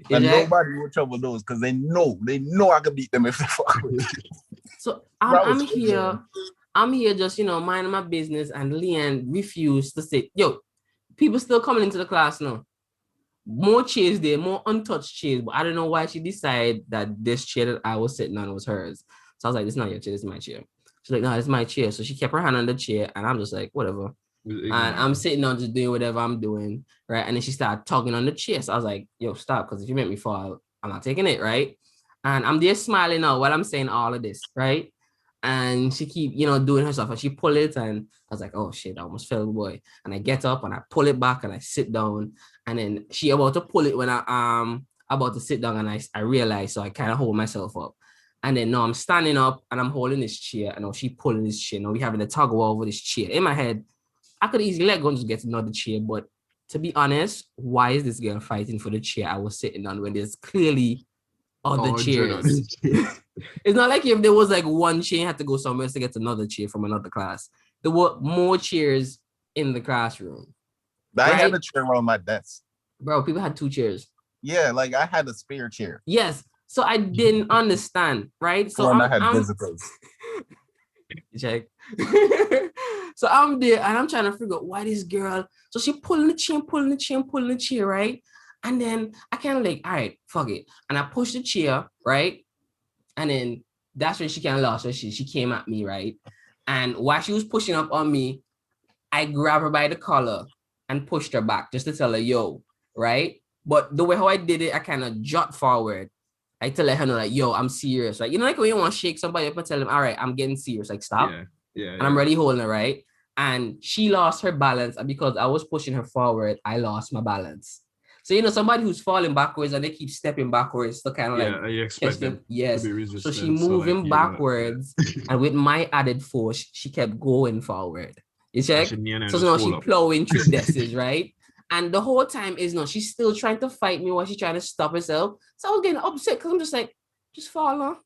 And Jack? nobody will trouble those because they know I could beat them if they fuck with me. So I'm here just, minding my business, and Leanne refused to sit. Yo, people still coming into the class now. More chairs there, more untouched chairs, but I don't know why she decided that this chair that I was sitting on was hers. So I was like, this is not your chair, this is my chair. She's like, no, this is my chair. So she kept her hand on the chair, and I'm just like, whatever. And I'm sitting on just doing whatever I'm doing, right? And then she started tugging on the chair. So I was like, yo, stop, because if you make me fall, I'm not taking it, right? And I'm there smiling out while I'm saying all of this, right? And she keep, doing her stuff, and she pull it, and I was like, oh shit, I almost fell, boy. And I get up and I pull it back and I sit down, and then she about to pull it when I'm about to sit down, and I realize, so I kind of hold myself up. And then now I'm standing up and I'm holding this chair, and now she pulling this chair. Now we having a tug of war over this chair. In my head, I could easily let go and just get another chair, but to be honest, why is this girl fighting for the chair I was sitting on when there's clearly other chairs? It's not like if there was like one chair, you had to go somewhere else to get another chair from another class. There were more chairs in the classroom. I had a chair on my desk. Bro, people had 2 chairs. Yeah, like I had a spare chair. Yes. So I didn't understand, right? So I had visitors. Check. So I'm there and I'm trying to figure out why this girl. So she pulling the chair, right? And then I kind of like, all right, fuck it. And I pushed the chair, right? And then that's when she kind of lost her shit. She came at me, right? And while she was pushing up on me, I grabbed her by the collar and pushed her back just to tell her, yo, right? But the way how I did it, I kind of jot forward. I to let her know, like, yo, I'm serious. Like, like when you want to shake somebody up and tell them, all right, I'm getting serious. Like, stop. Yeah. And I'm really holding her, right? And she lost her balance. And because I was pushing her forward, I lost my balance. So, somebody who's falling backwards and they keep stepping backwards to kind of like... you expect them yes. to be resistant. So she moving backwards. And with my added force, she kept going forward. You check? So now she plowing through desks, right? And the whole time she's still trying to fight me while she's trying to stop herself. So I was getting upset because I'm just like, just fall on.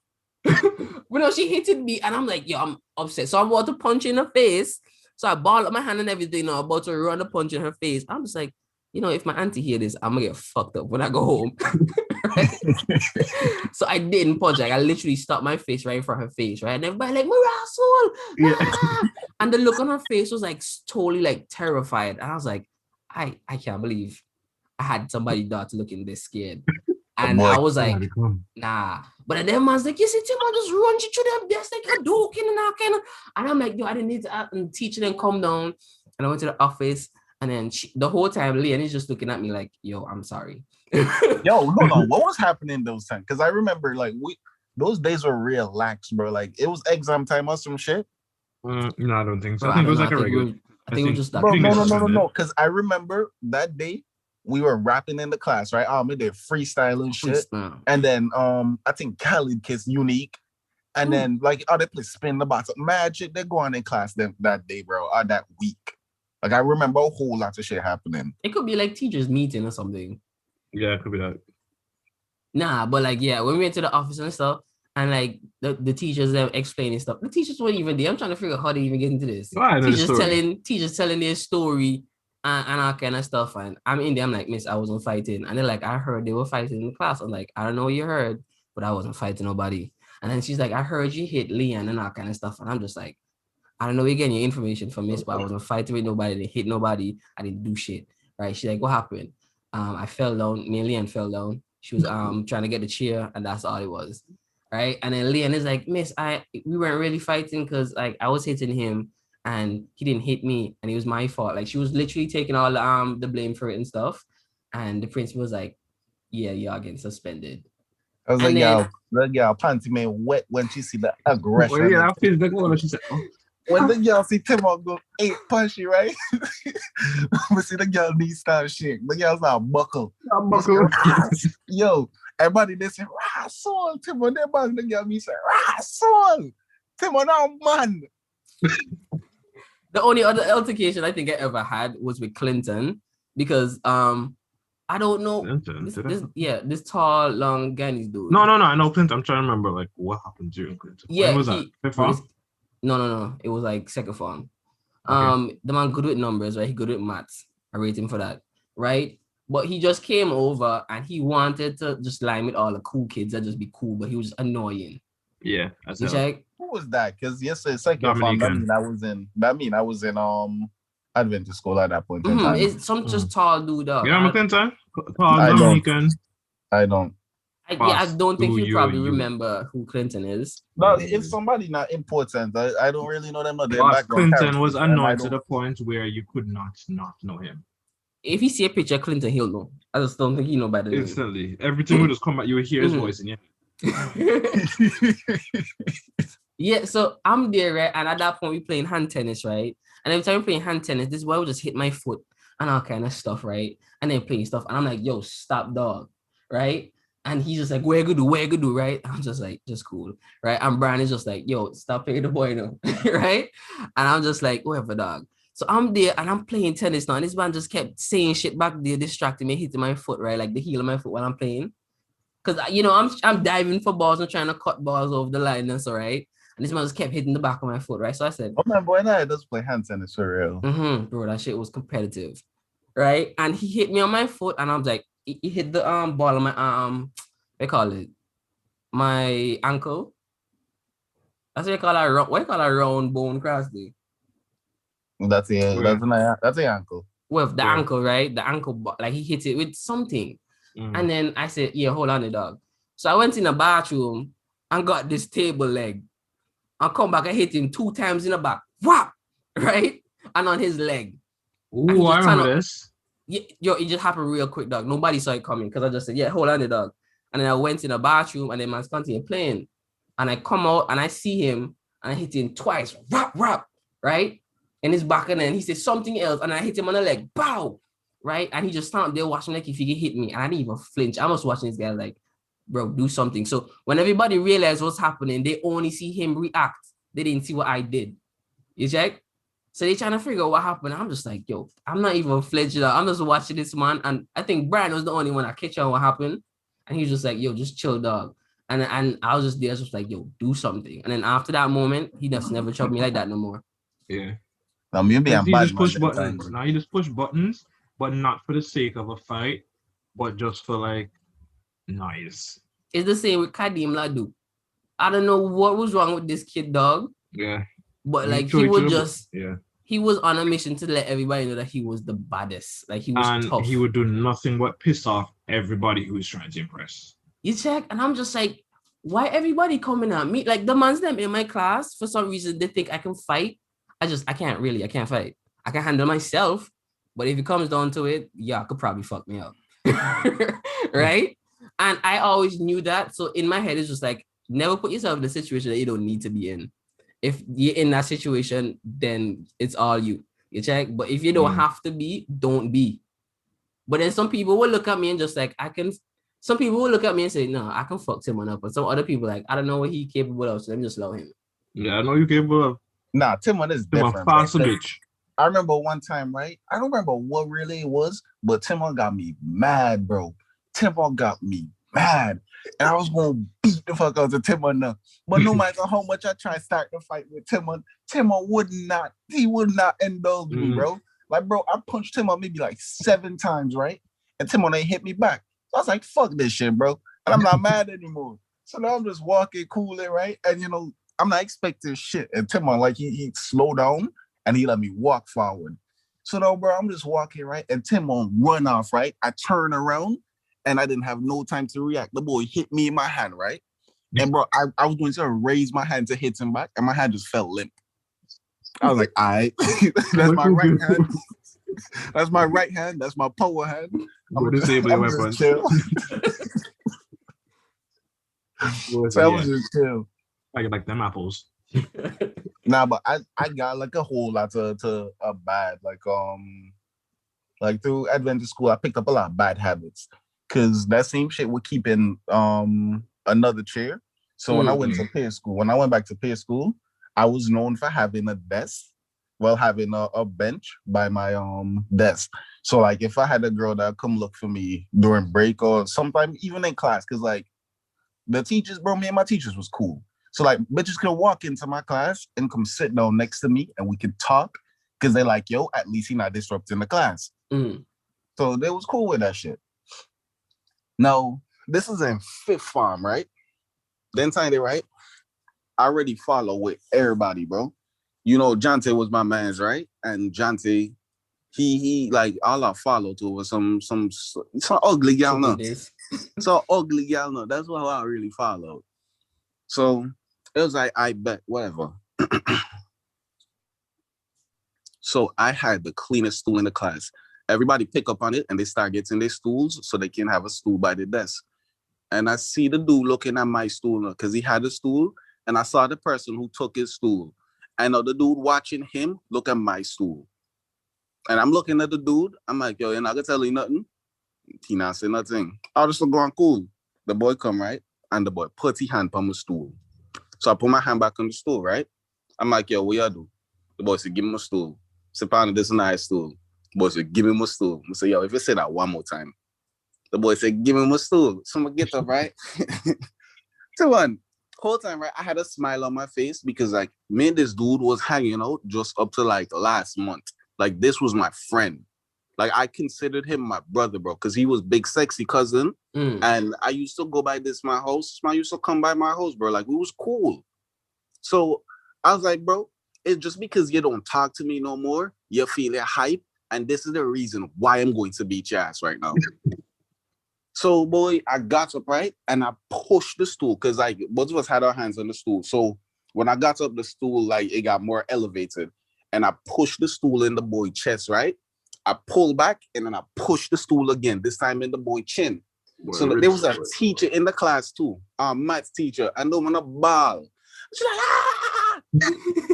But no, she hated me and I'm like, yo, I'm upset. So I'm about to punch in her face. So I ball up my hand and everything. I'm about to run a punch in her face. I'm just like, if my auntie hear this, I'm gonna get fucked up when I go home. So I didn't punch. Like I literally stopped my face right in front of her face, right? And everybody like, Mirasul! Ah! And the look on her face was like totally like terrified. And I was like, I can't believe I had somebody that looking this scared. And I was like, nah. But then man's like, you see, Tim, I just run you through them desk like you're joking and that kind of. And I'm like, yo, I didn't need to teach them calm down. And I went to the office, and then the whole time, Leanne is just looking at me like, yo, I'm sorry. Yo, hold on. What was happening those times? Because I remember like those days were real lax, bro. Like it was exam time or some shit. No, I don't think so. Bro, I think it was like a regular. I think it was just that. Bro, no. Because I remember that day we were rapping in the class, right? We did freestyling shit. And then I think Khalid kissed Unique. And then like they play Spin the Bottle. Magic, they go on in class that day, bro, or that week. Like I remember a whole lot of shit happening. It could be like teachers meeting or something. Yeah, it could be that. Nah, but like when we went to the office and stuff, and like the teachers are explaining stuff. The teachers weren't even there. I'm trying to figure out how they even get into this. Teachers telling their story and all kind of stuff. And I'm in there. I'm like, miss, I wasn't fighting. And they're like, I heard they were fighting in the class. I'm like, I don't know what you heard, but I wasn't fighting nobody. And then she's like, I heard you hit Leanne and all kind of stuff. And I'm just like, I don't know where you're getting your information from, miss, but I wasn't fighting with nobody. I didn't hit nobody. I didn't do shit. Right? She's like, what happened? I fell down. Me and Leanne fell down. She was trying to get the chair, and that's all it was. Right? And then Leanne is like, miss, we weren't really fighting because like I was hitting him and he didn't hit me and it was my fault. Like she was literally taking all the blame for it and stuff. And the principal was like, yeah, y'all getting suspended. I was like, y'all panty man wet when she see the aggression. Well, yeah, I feel like she said, when the girl see Timon go 8 punchy, right? We see the girl knee start shake. The girl start buckle. Yo, everybody they say, rah, soul. Timon, they bang the girl, me say, rah, soul. Timon, now man. The only other altercation I think I ever had was with Clinton because I don't know this tall, long Ghanese dude. No, I know Clinton. I'm trying to remember like what happened during Clinton. Yeah, when was that? Fifth form? No. It was like second form. Okay. The man good with numbers, right? He good with maths. I rate him for that, right? But he just came over and he wanted to just line with all the cool kids and just be cool, but he was just annoying. Yeah, that's Who was that? Because yesterday second form, I was in Adventist school at that point in time. It's some just tall dude. You know Clinton? Tall I Dominican. I don't. I don't think you probably remember who Clinton is. No, if somebody not important, I don't really know them. Clinton was annoyed to the point where you could not know him. If you see a picture of Clinton, he'll know. I just don't think he know by the name. Instantly. Everything will just come back. You will hear his voice in you. Yeah, so I'm there, right? And at that point, we playing hand tennis, right? And every time we playing hand tennis, this boy would just hit my foot and all kind of stuff, right? And then playing stuff. And I'm like, yo, stop, dog, right? And he's just like, where you do, right? I'm just like, just cool, right? And Brian is just like, yo, stop playing the boy now, right? And I'm just like, whatever, dog. So I'm there and I'm playing tennis now. And this man just kept saying shit back there, distracting me, hitting my foot, right? Like the heel of my foot while I'm playing. Because, you know, I'm diving for balls and trying to cut balls over the line and so, right? And this man just kept hitting the back of my foot, right? So I said, oh, man, boy, now it does play hand tennis for real. Bro, that shit was competitive, right? And he hit me on my foot and I was like, he hit the ball on my, they call it, my ankle. That's what you call a round bone cross day. That's the ankle. Well, the ankle, right? The ankle, like he hit it with something. And then I said, yeah, hold on, the dog. So I went in the bathroom and got this table leg. I come back, I hit him 2 times in the back. Whap! Right? And on his leg. Ooh, I remember this. Yeah, yo, it just happened real quick, dog. Nobody saw it coming because I just said, yeah, hold on, the dog. And then I went in the bathroom and then man's continued playing. And I come out and I see him and I hit him twice. Whap, right? In his back, and then he said something else and I hit him on the leg. Bow! Right? And he just stood there watching like if he could hit me. And I didn't even flinch. I was watching this guy like, bro, do something. So when everybody realized what's happening, they only see him react. They didn't see what I did. You check? So they trying to figure out what happened. I'm just like, yo, I'm not even flinching out. I'm just watching this man. And I think Brian was the only one that catch on what happened. And he was just like, yo, just chill, dog. And I was just there, just like, yo, do something. And then after that moment, he just never troubled me like that no more. Yeah. Now, maybe I'm bad. Just push buttons. Now you just push buttons, but not for the sake of a fight, but just for like nice. It's the same with Kadim Ladu. I don't know what was wrong with this kid, dog. Yeah. But like he would just he was on a mission to let everybody know that he was the baddest. Like he was tough. He would do nothing but piss off everybody who was trying to impress. You check, and I'm just like, why everybody coming at me? Like the man's them in my class, for some reason they think I can fight. I can't fight. I can handle myself, but if it comes down to it, yeah, I could probably fuck me up. Right? And I always knew that. So in my head, it's just like, never put yourself in a situation that you don't need to be in. If you're in that situation, then it's all you. You check? But if you don't have to be, don't be. But then some people will look at me and just like, some people will look at me and say, no, I can fuck Timon up. But some other people like, I don't know what he's capable of, so let me just allow him. Yeah, I know you're capable of. Nah, Timon is different. Bitch. I remember one time, right? I don't remember what really it was, but Timon got me mad, bro. Timon got me mad. And I was going to beat the fuck out of Timon now. But no matter how much I try to start the fight with Timon would not indulge me, bro. Like, bro, I punched Timon maybe like 7 times, right? And Timon ain't hit me back. So I was like, fuck this shit, bro. And I'm not mad anymore. So now I'm just walking coolly, right? And, you know, I'm not expecting shit. And Timon, like, he slowed down and he let me walk forward. So now, bro, I'm just walking, right? And Timon run off, right? I turn around and I didn't have no time to react. The boy hit me in my hand, right? And, bro, I was going to raise my hand to hit him back and my hand just felt limp. I was like, all right, that's my right hand. That's my right hand. That's my power hand. I'm disable your weapon. So I was just chill. Like them apples. Nah, but I got like a whole lot to bad like through Adventist school, I picked up a lot of bad habits because that same shit would keep in another chair. So when I went to peer school, when I went back to peer school, I was known for having a desk, well, having a bench by my desk. So like if I had a girl that come look for me during break or sometimes even in class, because like the teachers, bro, me and my teachers was cool. So like bitches could walk into my class and come sit down next to me and we could talk because they're like, yo, at least he's not disrupting the class. So they was cool with that shit. Now, this is in fifth farm, right? Then Tiny, right? I already follow with everybody, bro. You know, Jonte was my man's, right? And Jonte, he like all I followed to was some ugly gal, no. So ugly gal, no. That's what I really followed. So it was like, I bet, whatever. So I had the cleanest stool in the class. Everybody pick up on it and they start getting their stools so they can have a stool by the desk. And I see the dude looking at my stool because he had a stool, and I saw the person who took his stool. I know the dude watching him look at my stool. And I'm looking at the dude. I'm like, yo, you're not gonna tell you nothing? He not say nothing. I was just going cool. The boy come, right? And the boy put his hand on my stool. So I put my hand back on the stool, right? I'm like, yo, what y'all do? The boy said, give me my stool. Sit down, this is a nice stool. The boy said, give me my stool. I said, yo, if you say that one more time. The boy said, give me my stool. So I'm gonna get up, right? So one, whole time, right, I had a smile on my face because like me and this dude was hanging out just up to like last month. Like this was my friend. Like I considered him my brother, bro, because he was big sexy cousin. And I used to go by this my house. This man used to come by my house, bro. Like we was cool. So I was like, bro, it's just because you don't talk to me no more, you're feeling hype. And this is the reason why I'm going to beat your ass right now. So, boy, I got up, right? And I pushed the stool because, like, both of us had our hands on the stool. So when I got up the stool, like, it got more elevated. And I pushed the stool in the boy's chest, right? I pulled back and then I pushed the stool again, this time in the boy's chin. Boy, so there was a teacher in the class, too. Maths teacher. And I'm on a ball. She's like,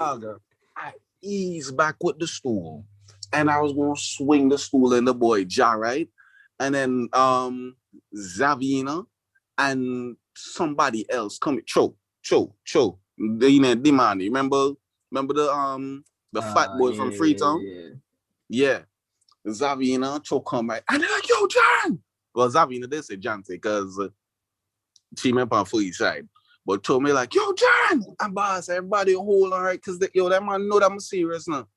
ah! I eased back with the stool. And I was going to swing the stool in the boy's jaw, right? And then Zavina and somebody else come Cho. The man. Remember the fat boy from Freetown? Yeah. Zavina, Cho come right. And they're like, yo, John. Well, Zavina did say John because she meant on for his side. But told me like, yo, John. And boss, everybody hold on, right? Because that man know that I'm serious now.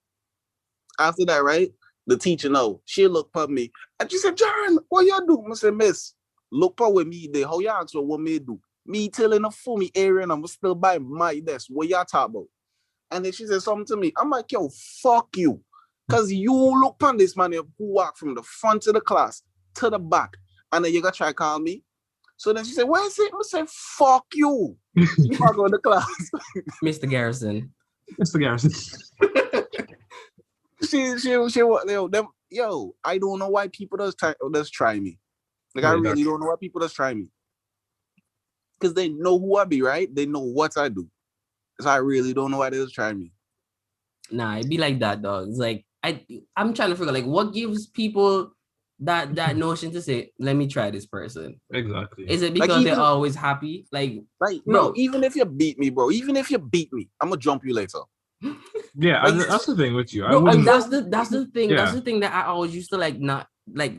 After that, right? The teacher know. She looked at me. And she said, John, what y'all do? I said, miss, look at with me there. How y'all ask what me do? Me telling her for me area and I'm still by my desk. What y'all talk about? And then she said something to me. I'm like, yo, fuck you. Because you look on this man who walked from the front of the class to the back. And then you got to try to call me. So then she said, where is it? I said, fuck you. You walk on the class. Mr. Garrison. Yo, I don't know why people does try me. Like, I really don't know why people does try me. Because they know who I be, right? They know what I do. So I really don't know why they just try me. Nah, it be like that, dog. It's like, I'm trying to figure like what gives people that notion to say, let me try this person. Exactly. Is it because they're always happy? Like bro, no, even if you beat me, bro, I'm gonna jump you later. Yeah, like, that's the thing with you. That's the thing. Yeah. That's the thing that I always used to like not like.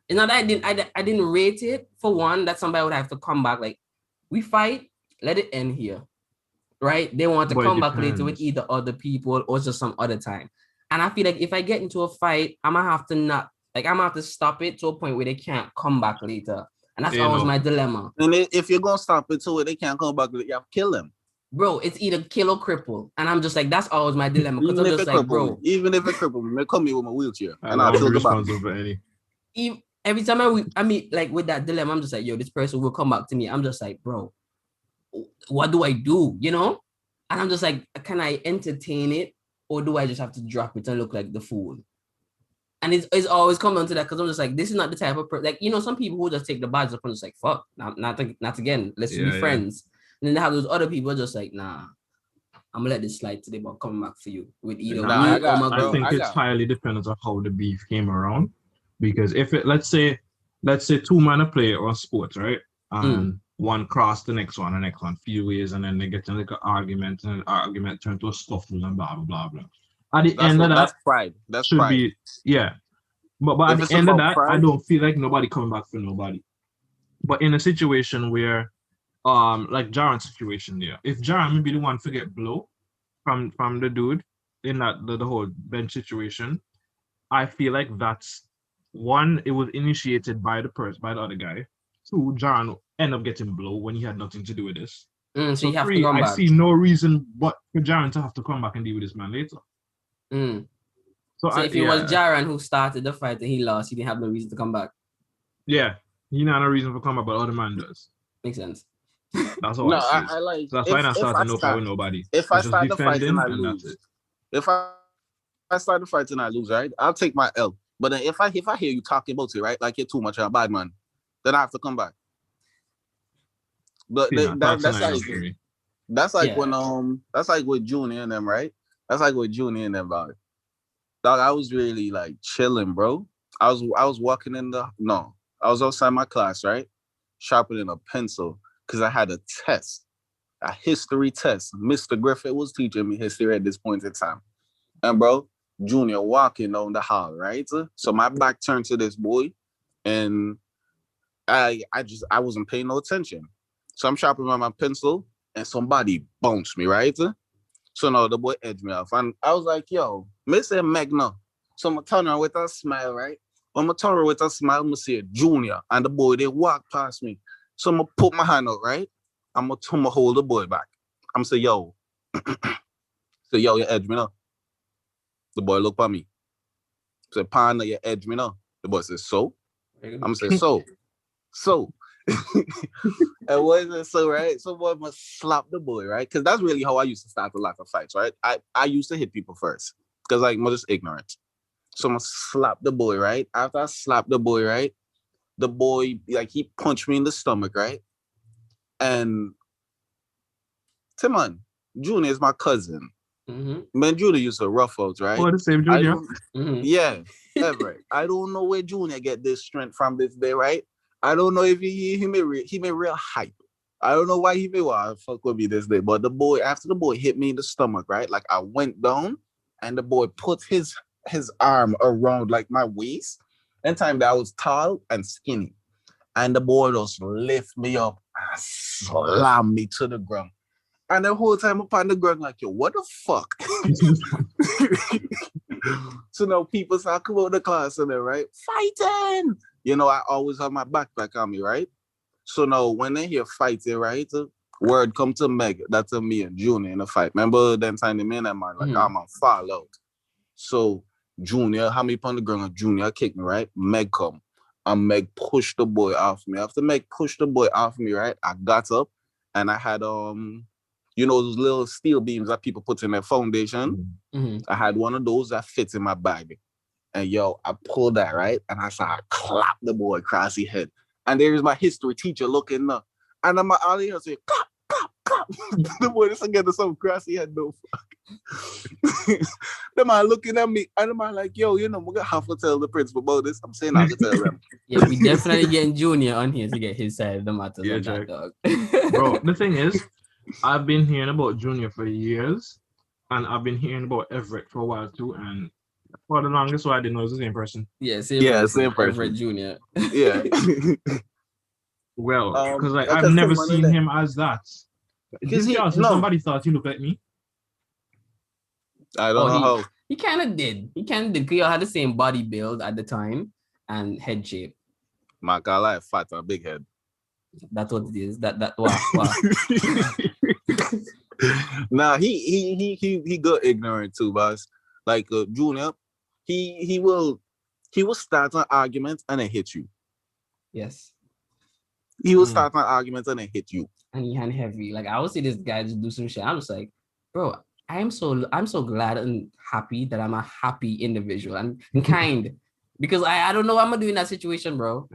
It's not that I didn't rate it for one that somebody would have to come back. Like we fight, let it end here, right? They want to come back later with either other people or just some other time. And I feel like if I get into a fight, I'm gonna have to stop it to a point where they can't come back later. And that's always my dilemma. And if you're gonna stop it to where they can't come back, you have to kill them. Bro, it's either kill or cripple. And I'm just like, that's always my dilemma. Because I'm just like, bro. Even if it cripple me, they come here with my wheelchair. And I'll feel responsible for any. Every time I mean, like with that dilemma, I'm just like, yo, this person will come back to me. I'm just like, bro, what do I do? You know? And I'm just like, can I entertain it? Or do I just have to drop it and look like the fool? And it's always come down to that because I'm just like, this is not the type of person. Like, you know, some people who just take the badge up and just like, fuck, not again. Let's be friends. And then they have those other people just like, nah. I'm gonna let this slide today, but coming back for you with either Nah, me I or got- my I bro, girl. think it's highly dependent on how the beef came around. Because if it, let's say two men play on sports, right? And one cross the next one few ways, and then they get in like an argument, and an argument turn to a scuffle and blah blah blah blah. At the end of that, that's pride. That's should pride. be yeah. But at If the it's end of about that, I pride, don't feel like nobody coming back for nobody. But in a situation where, like Jaron's situation there, if Jaron may be the one to get blow from the dude in that the whole bench situation, I feel like that's one, it was initiated by the other guy. Two, Jaron end up getting blow when he had nothing to do with this. So you have to three, come I back. see no reason but for Jaron to have to come back and deal with this man later. So if it was Jaron who started the fight and he lost, he didn't have no reason to come back. Yeah, he not no reason for come back, but other man does. Makes sense. That's all no, I see. I like. So that's why I not starting no fight with nobody. If I It's just start the fight defending and I and that's lose, it. if I start the fight and I lose, right, I'll take my L. But then if I hear you talking about it, right, like you're too much of a bad man, then I have to come back. But Yeah, that's not like enough for me. that's like when that's like with Junior and them, right? That's like with Junior and them, dog. Dog, I was really like chilling, bro. I was walking I was outside my class, right? Sharpening a pencil because I had a test, a history test. Mr. Griffith was teaching me history at this point in time. And bro, Junior walking down the hall, right? So my back turned to this boy, and I wasn't paying no attention. So I'm sharpening my pencil, and somebody bounced me, right? So now the boy edged me off, and I was like, "Yo, Mr. Magna." So I'm turn around with a smile, right? When I turn around with a smile, I'm say Junior, and the boy they walk past me. So I'm gonna put my hand out, right? I'm gonna hold the boy back. I'm say, "Yo," say, "Yo, you edge me now." The boy look at me. Say, "Partner, you edge me now." The boy says, "So?" I'm say, "So." And what is it? So, right? Someone must slap the boy, right? Because that's really how I used to start a lot of fights, right? I used to hit people first because like I'm just ignorant. So I'm gonna slap the boy, right? After I slap the boy, right? The boy, like, he punched me in the stomach, right? And Timon, Junior is my cousin. Man, Junior used to rough out, right? Oh, the same Junior? Yeah, ever. I don't know where Junior get this strength from this day, right? I don't know if he made real hype. I don't know why he made fuck with me this day. But after the boy hit me in the stomach, right? Like I went down and the boy put his arm around like my waist. And time that I was tall and skinny. And the boy just lift me up and slam me to the ground. And the whole time up on the ground, like, yo, what the fuck? So now people start come out the class and they're right, fighting. You know, I always have my backpack on me, right? So now when they hear fighting, right, word come to Meg, that's me and Junior in a fight. Remember them time the men and man, like, I'm on fall out. So Junior, how many on the ground? And Junior kick me, right? Meg come. And Meg pushed the boy off me. After Meg pushed the boy off me, right, I got up and I had you know those little steel beams that people put in their foundation? I had one of those that fits in my bag. And yo, I pulled that, right? And I started clap the boy across his head. And there's my history teacher looking up. And I'm all here saying, clap, clap, clap. The boy just getting some grassy head, no fuck. The man looking at me, and the man like, yo, you know, we're gonna have to tell the principal about this. I'm saying I have to tell them. Yeah, we definitely getting Junior on here to get his side of the matter. Yeah, that, dog. Bro, the thing is, I've been hearing about Junior for years, and I've been hearing about Everett for a while too, and for the longest while I didn't know it was the same person. Yeah, same person. Everett Junior. Yeah. Well, because like I've never seen him as that. Somebody thought he looked like me. I don't know how. He kind of did. Because you had the same body build at the time and head shape. My God, I have fat and a big head. That's what it is. Wow. Nah, he got ignorant too, boss. Like Junior, he will start an argument and then hit you. Yes. He will start an argument and then hit you. And he hand heavy. Like I would see this guy just do some shit. I'm just like, bro, I'm so glad and happy that I'm a happy individual and kind. Because I don't know what I'm gonna do in that situation, bro.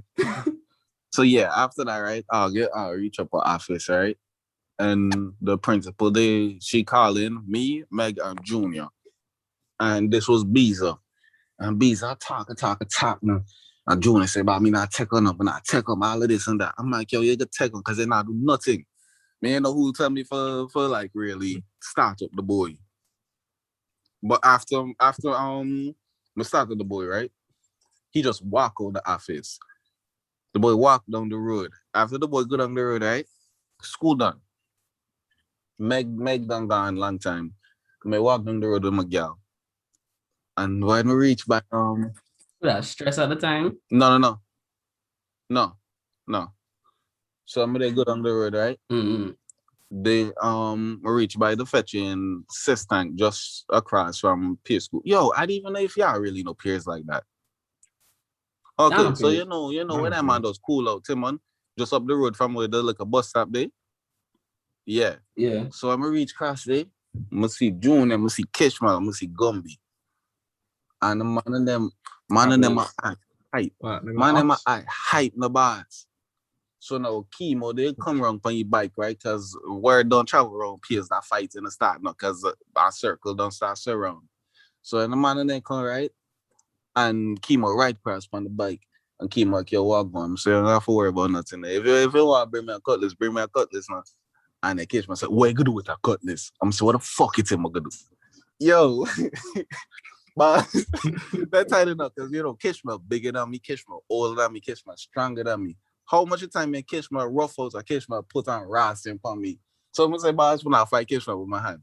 So yeah, after that, right? I'll reach up our office, right? and the principal, she calling me, Meg, and Junior. And this was Beezer. And Beezer talk now. And Junior say about me not take on up and I take up all of this and that. I'm like, yo, you can take them because they not do nothing. Me ain't know who tell me for like really start up the boy. But after me started the boy, right? He just walk out the office. The boy walk down the road. After the boy go down the road, right? School done. Meg done gone long time. Me walk down the road with my gal. And when we reach back, That stress at the time. no. So I'm gonna go down the road, right? Mm-hmm. They reach by the fetching Tank just across from Pier School. Yo, I didn't even know if y'all really know Piers like that. Okay, so you know where that man does cool out, Timon, just up the road from where the like a bus stop there. Yeah. So I'm gonna reach across there. I'm gonna see June, I'm gonna see Kishman, I'm gonna see Gumby. And the man and them are hype. Hype the bars. So now Chemo, they come around on your bike, right? Because word don't travel around Piers that fight in the start, no, because our circle don't start surround. So the man and they come, right? And Chemo right across on the bike. And Chemo like, yo, walk on. So you don't have to worry about nothing. If you want to bring me a cutlass now. And they catch me, say, what you gonna do with that cutlass? I'm saying, what the fuck is him gonna do? Yo, but that's tight enough because Kishma bigger than me, Kishma older than me, Kishma stronger than me. How much time me Kishma ruffles or Kishma put on rasting upon me? So I'm gonna say, boss, when I fight Kishma with my hand.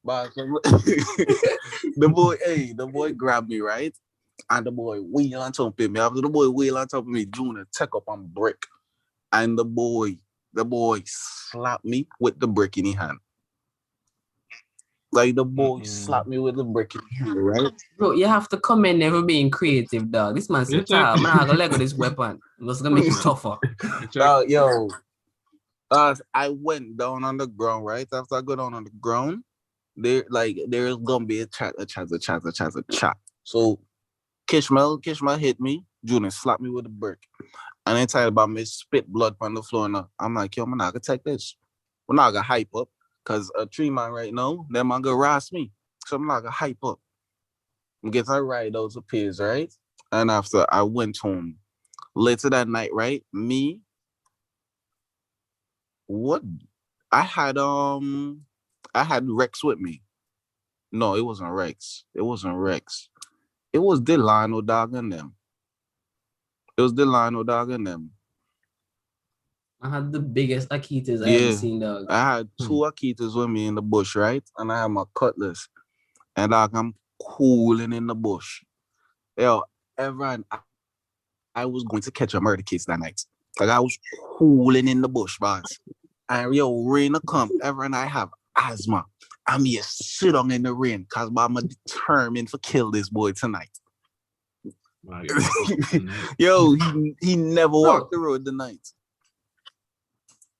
But the boy grabbed me, right? And the boy wheel on top of me. After the boy wheel on top of me, Junior take up on brick. And the boy slapped me with the brick in his hand. Like the boy slapped me with the brick in his hand, right? Bro, you have to commend them for being creative, dog. This man said, I'm not gonna let go this weapon. It's gonna make it tougher. I went down on the ground, right? After I go down on the ground, there's gonna be a chat. So Kishma hit me, Junior slapped me with the brick. And they tell about me spit blood on the floor now. I'm like, yo, I'm not gonna take this. We're not gonna hype up. Cause a tree man right now, them man gonna harass me. So I'm not gonna hype up. I'm getting a ride those appears, right? And after I went home. Later that night, right? I had Rex with me. No, it wasn't Rex. It was Delano dog and them. I had the biggest Akitas I ever seen, dog. I had two Akitas with me in the bush, right? And I had my cutlass. And dog, I'm cooling in the bush. Yo, everyone, I was going to catch a murder case that night. Like I was cooling in the bush, boss. And yo, rain come. Everyone, I have asthma. I'm here sit on in the rain because I'm determined to kill this boy tonight. Yo, he never walked the road tonight.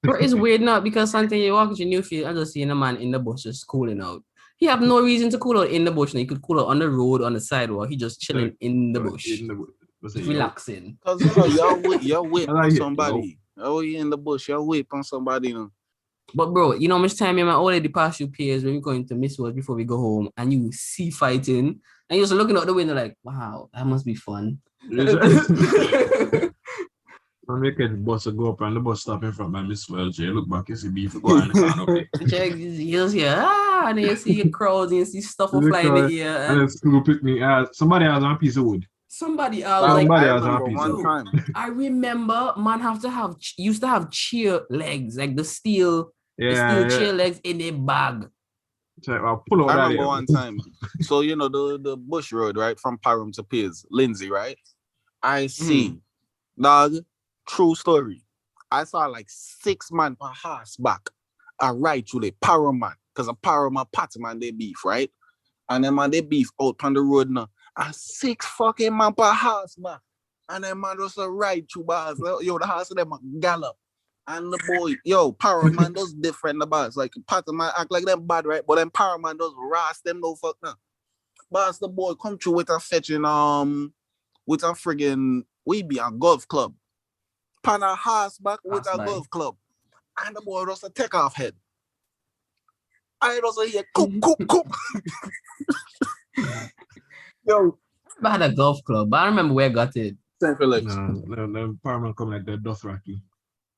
Bro, it's weird now because something you walk into Newfield and just seeing a man in the bush just cooling out. He have no reason to cool out in the bush. He could cool out on the road, on the sidewalk. He just chilling in the bush. Relaxing. Because y'all wait on somebody. Oh, you in the bush, y'all wait on somebody. But bro, you know how much time me and my old lady pass you Piers when we going to Miss World before we go home and you see fighting and you're just looking out the window like, wow, that must be fun. When we catch bus to go up and the bus stop in front of Miss World, you look back, you see beef go on the car, okay? You hear, and then you see crowds and you see stuff flying in the air. And then school pick me, somebody has a piece of wood. Somebody has a piece of wood. I remember man used to have chair legs, like the steel chair legs in a bag. I remember one time. So the bush road, right, from Parham to Piers, Lindsay, right? I see, dog. True story. I saw like 6 man per horseback. I ride through the Parham man, because a Parham man, party man, they beef, right? And then man, they beef out on the road now. And 6 fucking man per horseback. And then man just ride through bars. Yo, the horse of them gallop. And the boy, yo, Parham man does different the bars. Like party man act like them bad, right? But then Parham man does ras them no fuck now. But the boy come through with a fetching with a friggin' we be a golf club. Pan a horseback with a golf club. and the boy just a take off head. I just hear cook, cook, cook. Yo, I had a golf club, but I don't remember where I got it. St. Phillips. No, Paramount come like the Dothraki.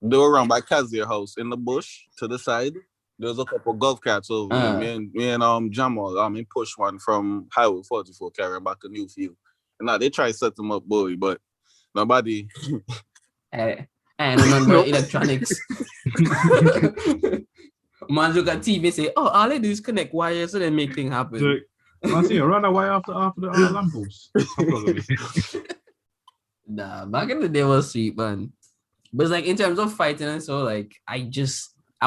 They were around by Kazir house in the bush to the side. There's a couple golf carts over there. Me and Jamal, he pushed one from Highway 44 carrying back a new field. And now they try to set them up, boy, but nobody. And remember electronics. Man look at TV and say, oh, all they do is connect wires so they make things happen. I see, run a wire after the lamppost. Nah, back in the day was sweet, man. But it's like in terms of fighting and so, like, I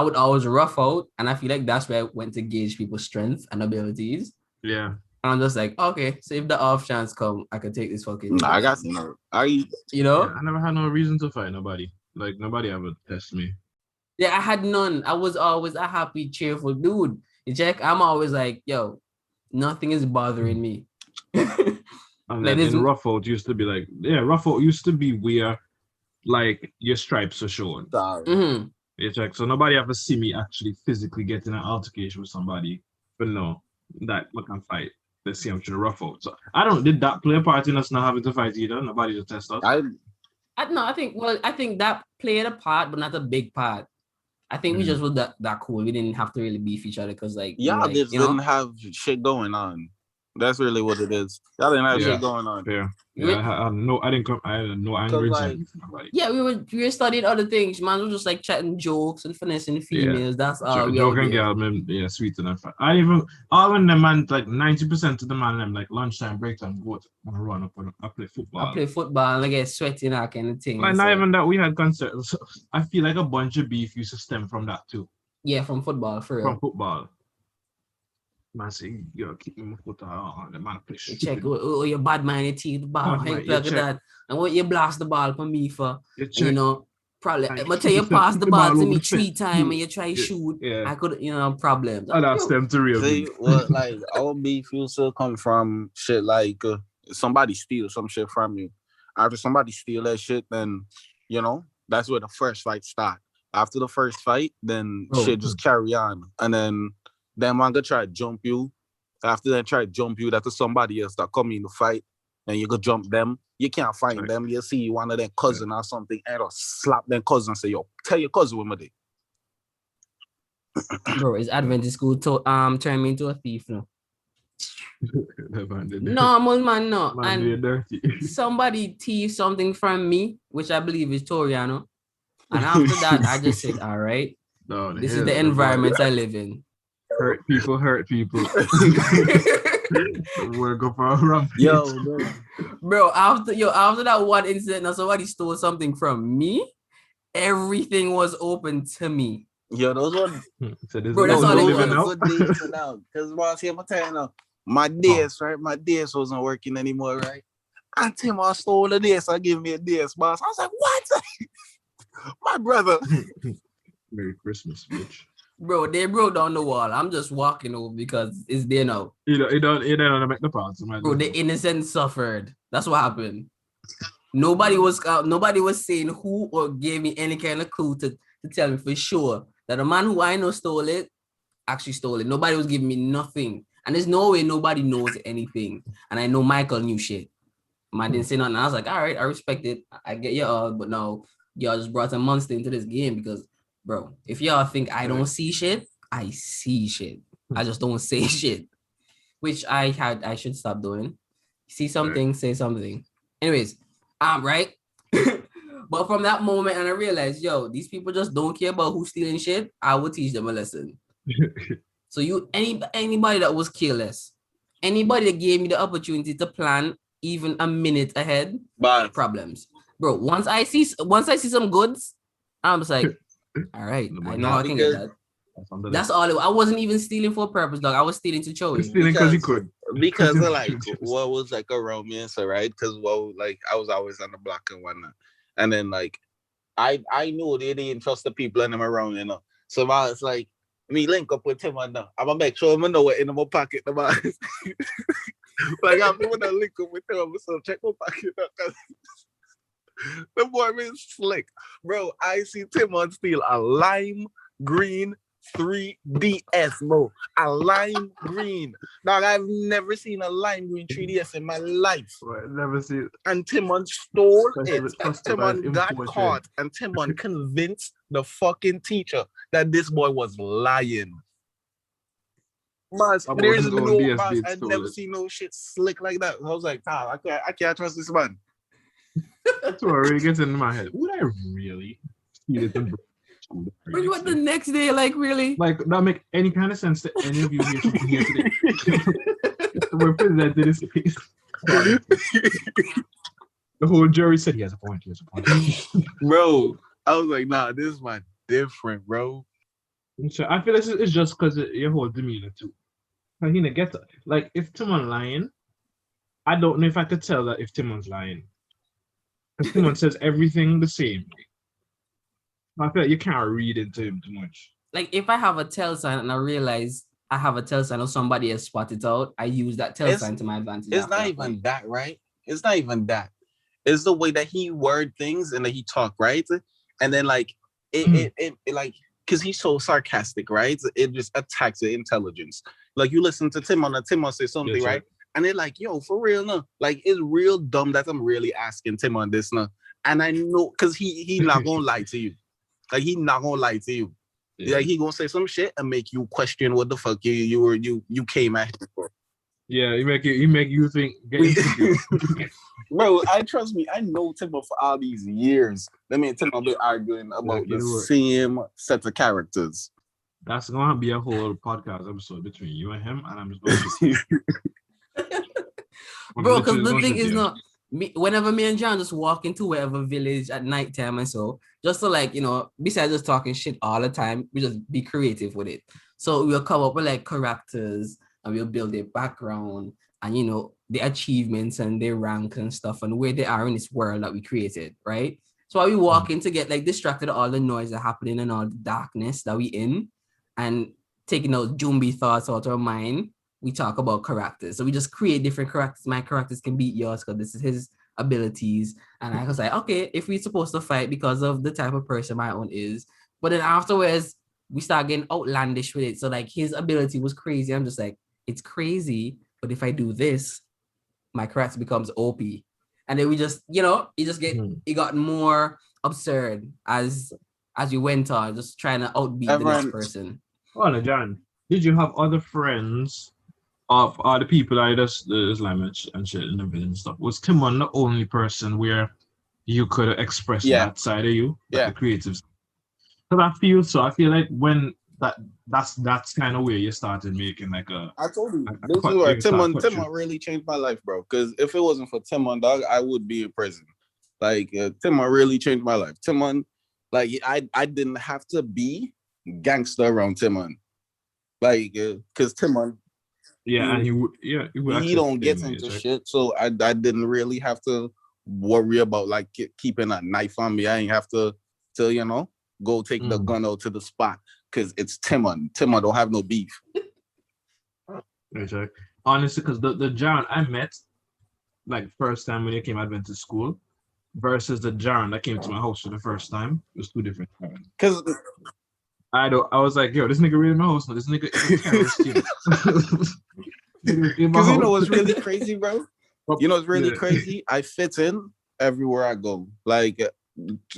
would always rough out, and I feel like that's where I went to gauge people's strength and abilities. Yeah. And I'm just like, okay, so if the off chance come, I could take this fucking. Nah, I got no. You know? Yeah, I never had no reason to fight nobody. Like, nobody ever tested me. Yeah, I had none. I was always a happy, cheerful dude. Jack, I'm always like, yo, nothing is bothering me. And then in rough out used to be like, rough out used to be where like your stripes are showing. Mm-hmm. Yeah, check. So nobody ever see me actually physically get in an altercation with somebody, but no, that we can fight. Let's see, I'm trying to rough out. So did that play a part in us not having to fight either? Nobody to test us. I think that played a part, but not a big part. I think we just were that cool. We didn't have to really beef each other because like y'all just didn't have shit going on. That's really what it is. Y'all didn't have shit going on. Yeah, I had no anger. Like, yeah, we studied other things. Man, we were just like chatting jokes and finessing females. Yeah. That's all. Joke and girl, man, sweet enough. I even all when the man like 90% of the man them like lunchtime, break time, go to run up and I play football. I play football and I get sweaty and that kind of thing. Like, not even that we had concerts. I feel like a bunch of beef used to stem from that too. Yeah, from football, for real. From football. Man say, yo, keep me my foot on the man play. Check, your bad man, you teeth the ball, plug that. And what you blast the ball for me for, you know, probably, but tell you pass the ball to me 3 times and you try shoot, I could, problems. I'll ask them to real. See, well, like, our beef used to come from shit like somebody steal some shit from you. After somebody steal that shit, then, that's where the first fight start. After the first fight, then shit just carry on. And then man gonna try to jump you. After they try to jump you, that's somebody else that come in the fight, and you go jump them. You can't find them. You see one of their cousin or something, and slap their cousin and say, "Yo, tell your cousin with me." Bro, is Adventist school turn me into a thief now? Normal man, no. And somebody thief something from me, which I believe is Toriano. And after that, I just said, all right, this is the environment I live in. Hurt people. We're going for a run. Yo, bro, after that one incident, now somebody stole something from me. Everything was open to me. Yo, those ones. Bro, that's all they want. Because boss, here, I'm telling you now, my DS, right? My DS wasn't working anymore, right? And Tim, I stole the DS. I give me a DS, boss. I was like, what? My brother. Merry Christmas, bitch. Bro, they broke down the wall. I'm just walking over because it's there now. You don't make the parts. Bro, the innocent suffered. That's what happened. Nobody was saying who or gave me any kind of clue to tell me for sure that the man who I know stole it actually stole it. Nobody was giving me nothing. And there's no way nobody knows anything. And I know Michael knew shit. Man didn't say nothing. I was like, all right, I respect it. I get y'all, but no, y'all just brought a monster into this game because, bro, if y'all think I don't see shit, I see shit. I just don't say shit, which I should stop doing. See something, say something. Anyways, right. But from that moment, and I realized, yo, these people just don't care about who's stealing shit. I will teach them a lesson. So anybody that was careless, anybody that gave me the opportunity to plan even a minute ahead, problems, bro. Once I see some goods, I'm just like, all right, I know I can get that. That's all. I wasn't even stealing for a purpose, dog. I was stealing to show you. Stealing because you could. Because of like what was like a romance, right? Because like I was always on the block and whatnot, and then like I knew they didn't trust the people in them around, So I was like, me link up with him and now I'm gonna make sure I know what in my pocket. Like I'm gonna link up with him, so check my pocket. The boy been slick. Bro, I see Timon steal a lime green 3DS, bro. A lime green. Dog, I've never seen a lime green 3DS in my life. Well, never see it. And Timon stole it. Customized Timon got imported. caught. And Timon convinced the fucking teacher that this boy was lying. Mas, About there's his own no DS mas. being I've never stolen. seen no shit slick like that. I was like, I can't trust this man. That's what really gets into my head. Would I really steal it and But what the next day, like really? like that make any kind of sense to any of you here today? We're presenting this case. The whole jury said he has a point. He has a point. Bro, I was like, nah, this man different, bro. So I feel this is just because your whole demeanor too. Like, he gets like if Timon lying, I don't know if I could tell that if Timon's lying. Because Timon says everything the same. I feel like you can't read into him too much. Like if I have a tell sign and I realize I have a tell sign or somebody has spotted it out, I use that tell sign to my advantage. It's not even that, right? It's not even that. It's the way that he word things and that he talk, right? And then like it like because he's so sarcastic, right? It just attacks the intelligence. Like you listen to Timon and Timon say something, Yes, right? And they're like, yo, for real, no. Like it's real dumb that I'm really asking Timon this, no. And I know because he not gonna lie to you. Like he not gonna lie to you. Yeah. Like he gonna say some shit and make you question what the fuck you came at him for. Yeah, he make you think. Bro, trust me, I know Timon for all these years. That mean Timon been arguing about the same set of characters. That's gonna be a whole podcast episode between you and him, and I'm just going to bro, because the thing is not me. Whenever me and John just walk into wherever village at nighttime and so, just to like besides just talking shit all the time, we just be creative with it. So we'll come up with like characters and we'll build their background and the achievements and their rank and stuff and where they are in this world that we created, right? So while we walk in to get like distracted all the noise that happening and all the darkness that we in, and taking those Jumbi thoughts out of our mind, we talk about characters. So we just create different characters. My characters can beat yours because this is his abilities. And I was like, okay, if we're supposed to fight because of the type of person my own is, but then afterwards we start getting outlandish with it. So like his ability was crazy. I'm just like, it's crazy, but if I do this, my character becomes OP. And then we just, it got more absurd as we went on, just trying to outbeat the next person. Oh no, John. Did you have other friends of the people I just the Islam and shit in the village and stuff? Was Timon the only person where you could express that side of you? Like the creative. Because I feel like when that's kind of where you started making like a. I told you this is where Timon really changed my life, bro. Because if it wasn't for Timon, dog, I would be in prison. Like Timon really changed my life. Timon, like I didn't have to be gangster around Timon, like because Timon. Yeah, and he don't get into shit, so I didn't really have to worry about like keeping a knife on me. I ain't have to go take the gun out to the spot because it's Timon. Timon don't have no beef. Exactly. Honestly, because the John I met like first time when he came out to school versus the John that came to my house for the first time, it was two different times. Because I was like, yo, this nigga really in my house. No, this nigga is a terrorist kid. Because what's really crazy, bro? What's really crazy? I fit in everywhere I go. Like,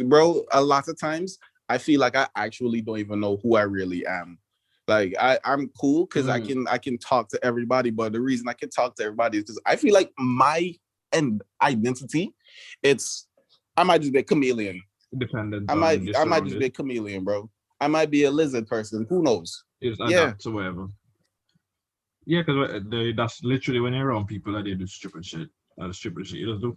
bro, a lot of times I feel like I actually don't even know who I really am. Like I'm cool because I can talk to everybody, but the reason I can talk to everybody is because I feel like my identity, I might just be a chameleon. Dependent. I might just be a chameleon, bro. I might be a lizard person. Who knows? To whatever. Yeah, because that's literally when you're around people that they do stupid shit. Stupid shit you just do.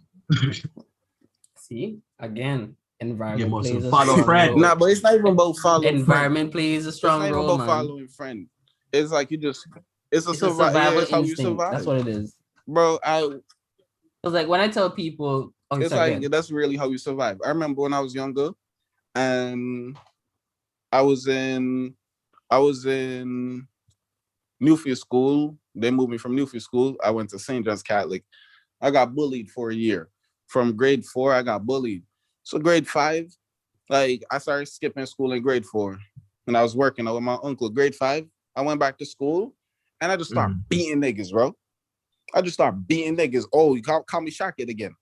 See, again, environment plays a follow friend. Nah, but it's not even about following. Environment plays a strong role. It's not even about following friend. It's like it's a survival instinct. How you survive. That's what it is, bro. It's like when I tell people, that's really how you survive. I remember when I was younger, and I was in Newfield School. They moved me from Newfield School. I went to St. John's Catholic. I got bullied for a year. From grade 4, I got bullied. So grade 5, like I started skipping school in grade 4. And I was working with my uncle. Grade 5, I went back to school and I just started beating niggas, bro. I just started beating niggas. Oh, you call me Shaq again.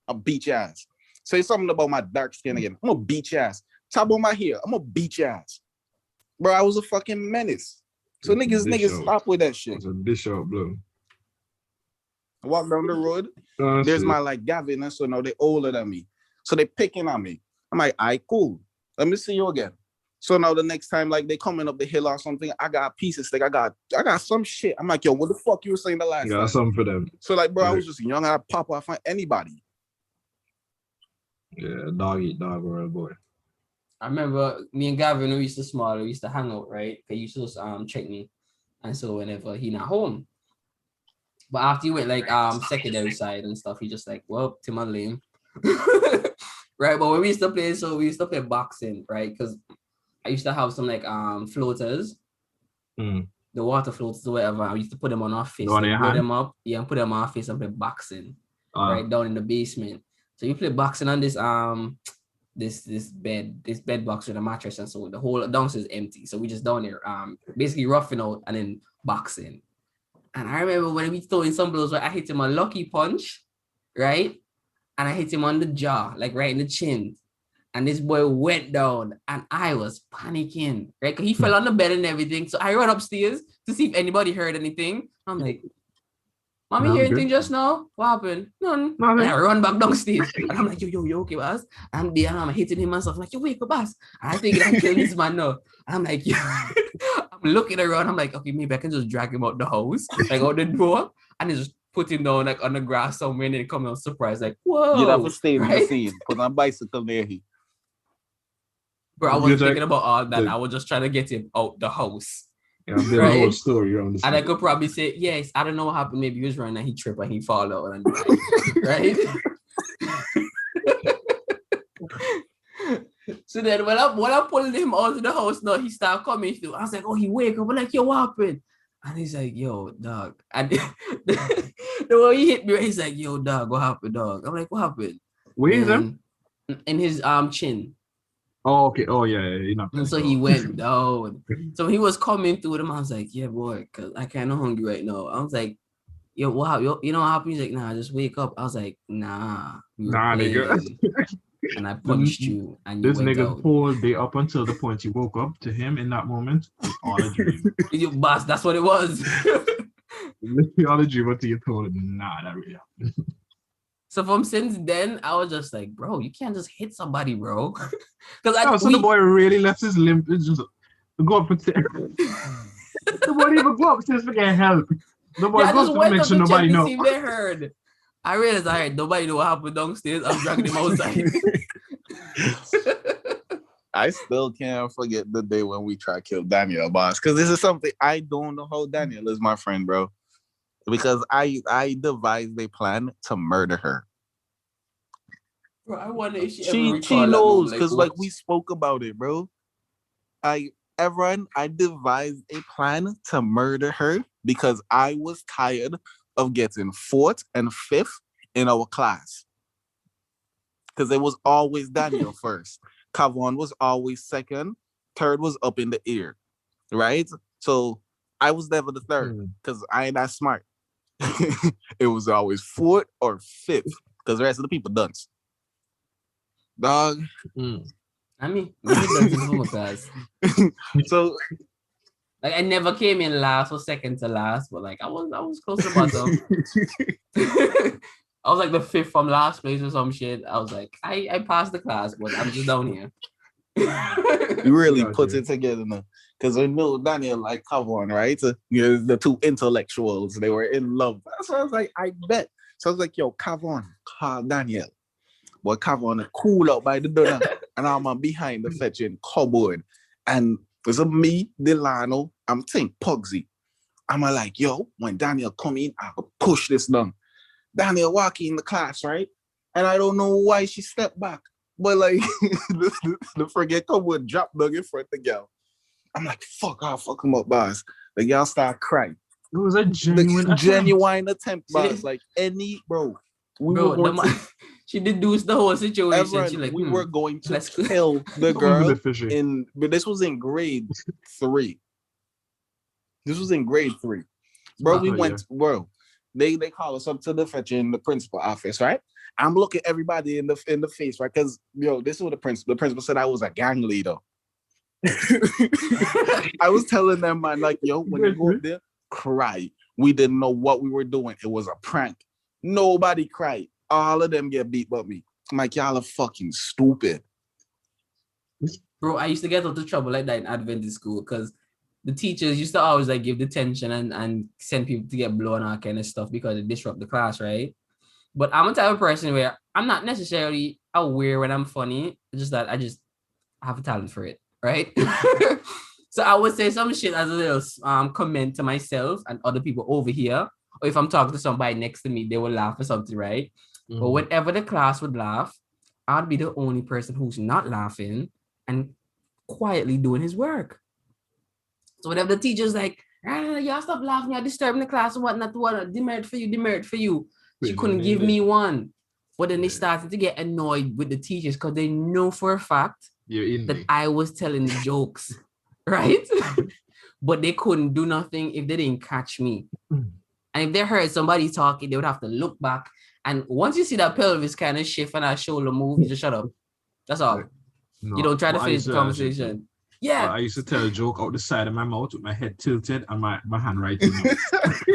I'll beat your ass. Say something about my dark skin again. I'm gonna beat your ass. Talk about my hair. I'm gonna beat your ass. Bro, I was a fucking menace. So niggas stop with that shit. It's a dish out, bro. I walk down the road. There's my like Gavin and so now they older than me. So they picking on me. I'm like, all right, cool. Let me see you again. So now the next time like they coming up the hill or something, I got a piece of steak. I got some shit. I'm like, yo, what the fuck you were saying the last time? Got something for them. So like, bro, I was just young. I'd pop off on anybody. Yeah, dog eat dog world, boy. I remember me and Gavin, we used to hang out, right? He used to check me. And so whenever he not home. But after he went like secondary side and stuff, he just like, well, to my lane. Right. But when we used to play boxing, right? Because I used to have some like floaters. The water floaters or whatever. I used to put them on our face. Put them up. Yeah, and put them on our face and play boxing. Right down in the basement. So you play boxing on this this bed box with a mattress, and so the whole downstairs is empty. So we just down there, basically roughing out and then boxing. And I remember when we throwing some blows, right, I hit him a lucky punch, right? And I hit him on the jaw, like right in the chin. And this boy went down, and I was panicking, right? Because he fell on the bed and everything. So I run upstairs to see if anybody heard anything. I'm like, Mommy, hear anything just now? What happened? None. And I run back downstairs. And I'm like, yo, okay, boss? I'm there and I'm hitting him and stuff. I'm like, yo, wake up, boss. And I think I killed this man now. And I'm like, yo, I'm looking around. I'm like, okay, maybe I can just drag him out the house, like out the door, and just put him down like on the grass somewhere and then come out surprised, like, whoa. You'd have to stay in the scene. Put on bicycle there. Bro, I wasn't thinking about all that. I was just trying to get him out the house. Yeah, the whole story. And I could probably say, yes, I don't know what happened. Maybe he was running and he tripped and he fall out and right? So then when I pulled him out of the house, no, he started coming through. I was like, oh, he wake up. I'm like, yo, what happened? And he's like, yo, dog. And the way he hit me, he's like, yo, dog, what happened, dog? I'm like, what happened? Where is him? In his chin. Oh, okay. Oh, yeah. And so he went down. So he was coming through them. I was like, yeah, boy, because I kind of hungry right now. I was like, yo, what you know what happened? He's like, nah, just wake up. I was like, nah. Nigga. And I punched you. And this nigga's whole day up until the point he woke up, to him in that moment, all a dream. You boss, that's what it was. Literally all a dream until you told him, nah, that really happened. So from since then, I was just like, bro, you can't just hit somebody, bro. So the boy really left his limp. It's just go up and the boy even go upstairs to get help. The boy goes to make sure nobody knows. They heard. I realized nobody knew what happened downstairs. I'm dragging him outside. I still can't forget the day when we tried to kill Daniel, boss. Because this is something I don't know how Daniel is my friend, bro. Because I devised a plan to murder her. Bro, I wonder if she knows, because like we spoke about it, bro. I devised a plan to murder her because I was tired of getting 4th and 5th in our class. Because it was always Daniel first. Kavon was always 2nd. 3rd was up in the air. Right? So I was never the 3rd because I ain't that smart. It was always 4th or 5th because the rest of the people dunce. Dog. I mean, maybe class. So like I never came in last or second to last, but like I was close to bottom. I was like the 5th from last place or some shit. I was like, I passed the class, but I'm just down here. You really put it together now. Because I know Daniel like Kavon, right? So, the two intellectuals, they were in love. So I was like, I bet. So I was like, yo, Kavon, call Daniel. But Kavon cool out by the door. And I'm behind the fetching cupboard. And there's me, Delano, I'm saying Pugsy. I'm like, yo, when Daniel come in, I'll push this down. Daniel walking in the class, right? And I don't know why she stepped back. But like, the friggin' cupboard dropped down in front of the girl. I'm like, fuck, I'll fuck him up, boss. The girl start crying. It was a genuine attempt, boss. Like any, bro. Bro, She deduced the whole situation. She Everyone, like, we were going to let's kill the Don't be girl the fishy. but this was in grade 3. This was in grade 3. Bro, we Oh, went, bro. They call us up to the fetch in the principal office, right? I'm looking everybody in the face, right? Because this is what the principal said I was a gang leader. I was telling them, man, like, yo, when you go up there, cry. We didn't know what we were doing. It was a prank. Nobody cried. All of them get beat but me. I'm like, y'all are fucking stupid. Bro, I used to get into trouble like that in Adventist school because the teachers used to always like give detention and send people to get blown and all kind of stuff because it disrupt the class, right? But I'm a type of person where I'm not necessarily aware when I'm funny. It's just that I just have a talent for it, right? So I would say some shit as a little comment to myself and other people over here. Or if I'm talking to somebody next to me, they will laugh or something, right? But whenever the class would laugh, I'd be the only person who's not laughing and quietly doing his work. So whenever the teacher's like, y'all stop laughing, you're disturbing the class and whatnot, demerit for you. She couldn't give me one. But then they started to get annoyed with the teachers because they know for a fact that I was telling the jokes, right? But they couldn't do nothing if they didn't catch me. And if they heard somebody talking, they would have to look back. And once you see that pelvis kind of shift and that shoulder move, you just shut up. That's all. No, you don't try to finish the conversation. Yeah. I used to tell a joke out the side of my mouth with my head tilted and my hand right in the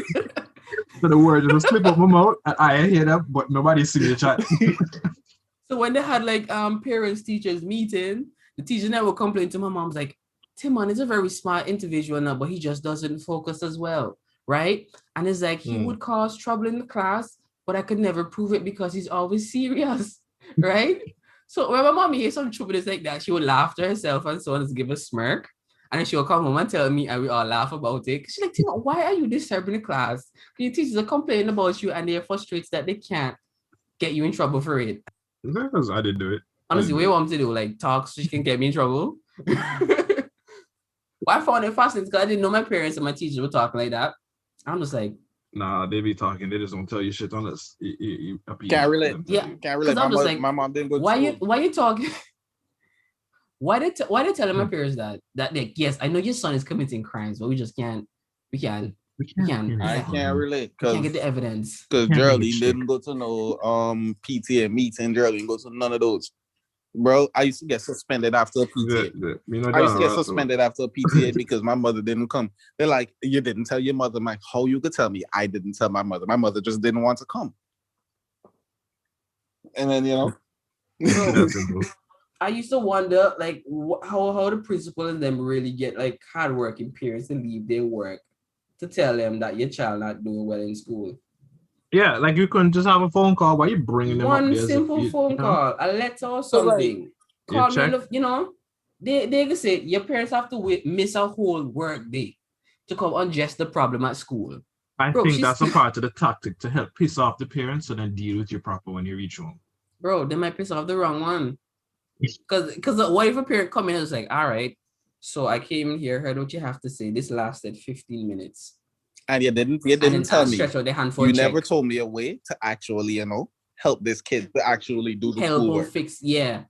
mouth. So the words just slip out my mouth and I hear them, but nobody see the chat. So when they had like parents teachers meeting, the teacher never complained to my mom's like, Timon is a very smart individual now, but he just doesn't focus as well, right? And it's like he would cause trouble in the class, but I could never prove it because he's always serious, right? So when my mom hears some trouble like that, she would laugh to herself and so on, just give a smirk. And then she will come home and tell me, and we all laugh about it. She's like, Tima, why are you disturbing the class? Your teachers are complaining about you and they're frustrated that they can't get you in trouble for it. Because I didn't do it. Honestly, what do you want me to do? Like talk so she can get me in trouble? Well, I found it fascinating because I didn't know my parents and my teachers were talking like that. I'm just like, nah, they be talking. They just don't tell you shit unless you can't relate. Yeah, can't relate. My mom didn't go to school. Why you talking? Why they telling my parents that like, yes, I know your son is committing crimes, but we just can't. We can't. I can't relate because can't get the evidence. Because Geraldine didn't go to no PTA meeting. Geraldine go to none of those. Bro, I used to get suspended after a PTA. I used to get suspended after a PTA because my mother didn't come. They're like, you didn't tell your mother. I'm like, how you could tell me? I didn't tell my mother. My mother just didn't want to come. And then, I used to wonder, like, how the principal and them really get, like, hardworking parents to leave their work to tell them that your child not doing well in school. Yeah, like you couldn't just have a phone call. Why are you bringing them up there? One simple phone call, a letter or something. Call me, they can say your parents have to miss a whole work day to come undress the problem at school. I think that's a part of the tactic to help piss off the parents and then deal with you proper when you reach home. Bro, they might piss off the wrong one. Because what if a parent come in and is like, all right, so I came in here, heard what you have to say. This lasted 15 minutes. And you didn't tell me. You never told me a way to actually, help this kid to actually do the schoolwork. Fix,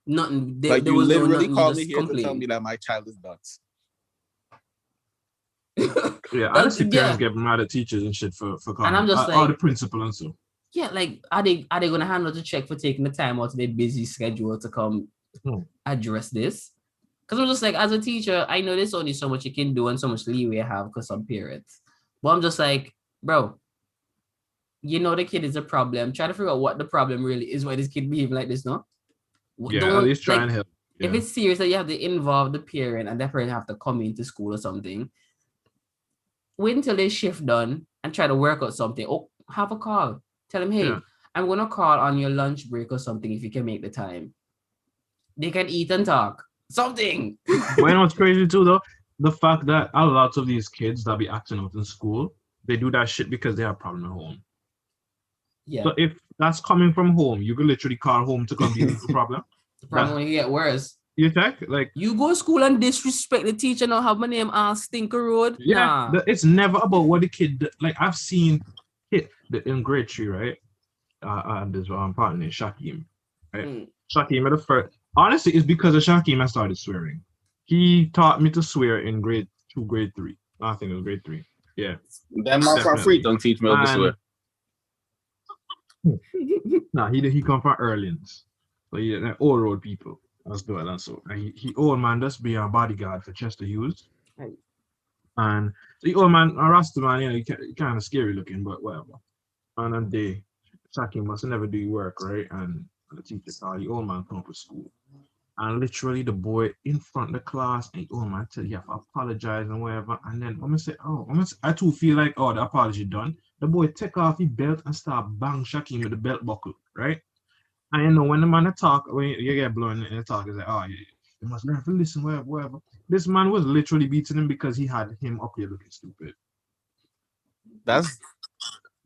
nothing. Like you literally called me here to tell me that my child is nuts. Yeah, honestly, parents get mad at teachers and shit for calling. And I'm just like, the principal and so. Yeah, like are they gonna handle the check for taking the time out of their busy schedule to come address this? Because I'm just like, as a teacher, I know there's only so much you can do and so much leeway I have because some parents. But I'm just like, bro, the kid is a problem. Try to figure out what the problem really is, why this kid behaving like this, no? Yeah, at least try and help. Yeah. If it's serious that you have to involve the parent and that parent have to come into school or something, wait until they shift done and try to work out something. Or have a call. Tell them, hey, I'm going to call on your lunch break or something if you can make the time. They can eat and talk. Something. But you know what's crazy too, though? The fact that a lot of these kids that be acting out in school, they do that shit because they have a problem at home. Yeah. So if that's coming from home, you can literally call home to come deal with the problem. The problem when you get worse. You think? Like you go to school and disrespect the teacher now have my name on Stinker Road. Yeah, it's never about what the kid like. I've seen in grade 3, right? And there's one partner named Shakim. Right? Shakim at the first. Honestly, it's because of Shakim I started swearing. He taught me to swear in grade 2, grade 3. I think it was grade 3. Yeah, That man from definitely. Freetown teach me how to swear. Nah, he come from Erlins. So he old road people. Let's do it. And so he old man just be a bodyguard for Chester Hughes. Right. And the old man, a Rasta man, you know, he kind of scary looking, but whatever. And then they Shakim must never do work, right? And the teacher saw the old man come to school. And literally the boy in front of the class, and the old man tell you have to apologize and whatever. And then I'm gonna say, I too feel like, the apology done. The boy take off his belt and start bang Shakim with the belt buckle, right? And you know, when the man talk, when you get blown in the talk, it's like, you must learn to listen, whatever. This man was literally beating him because he had him up here looking stupid. That's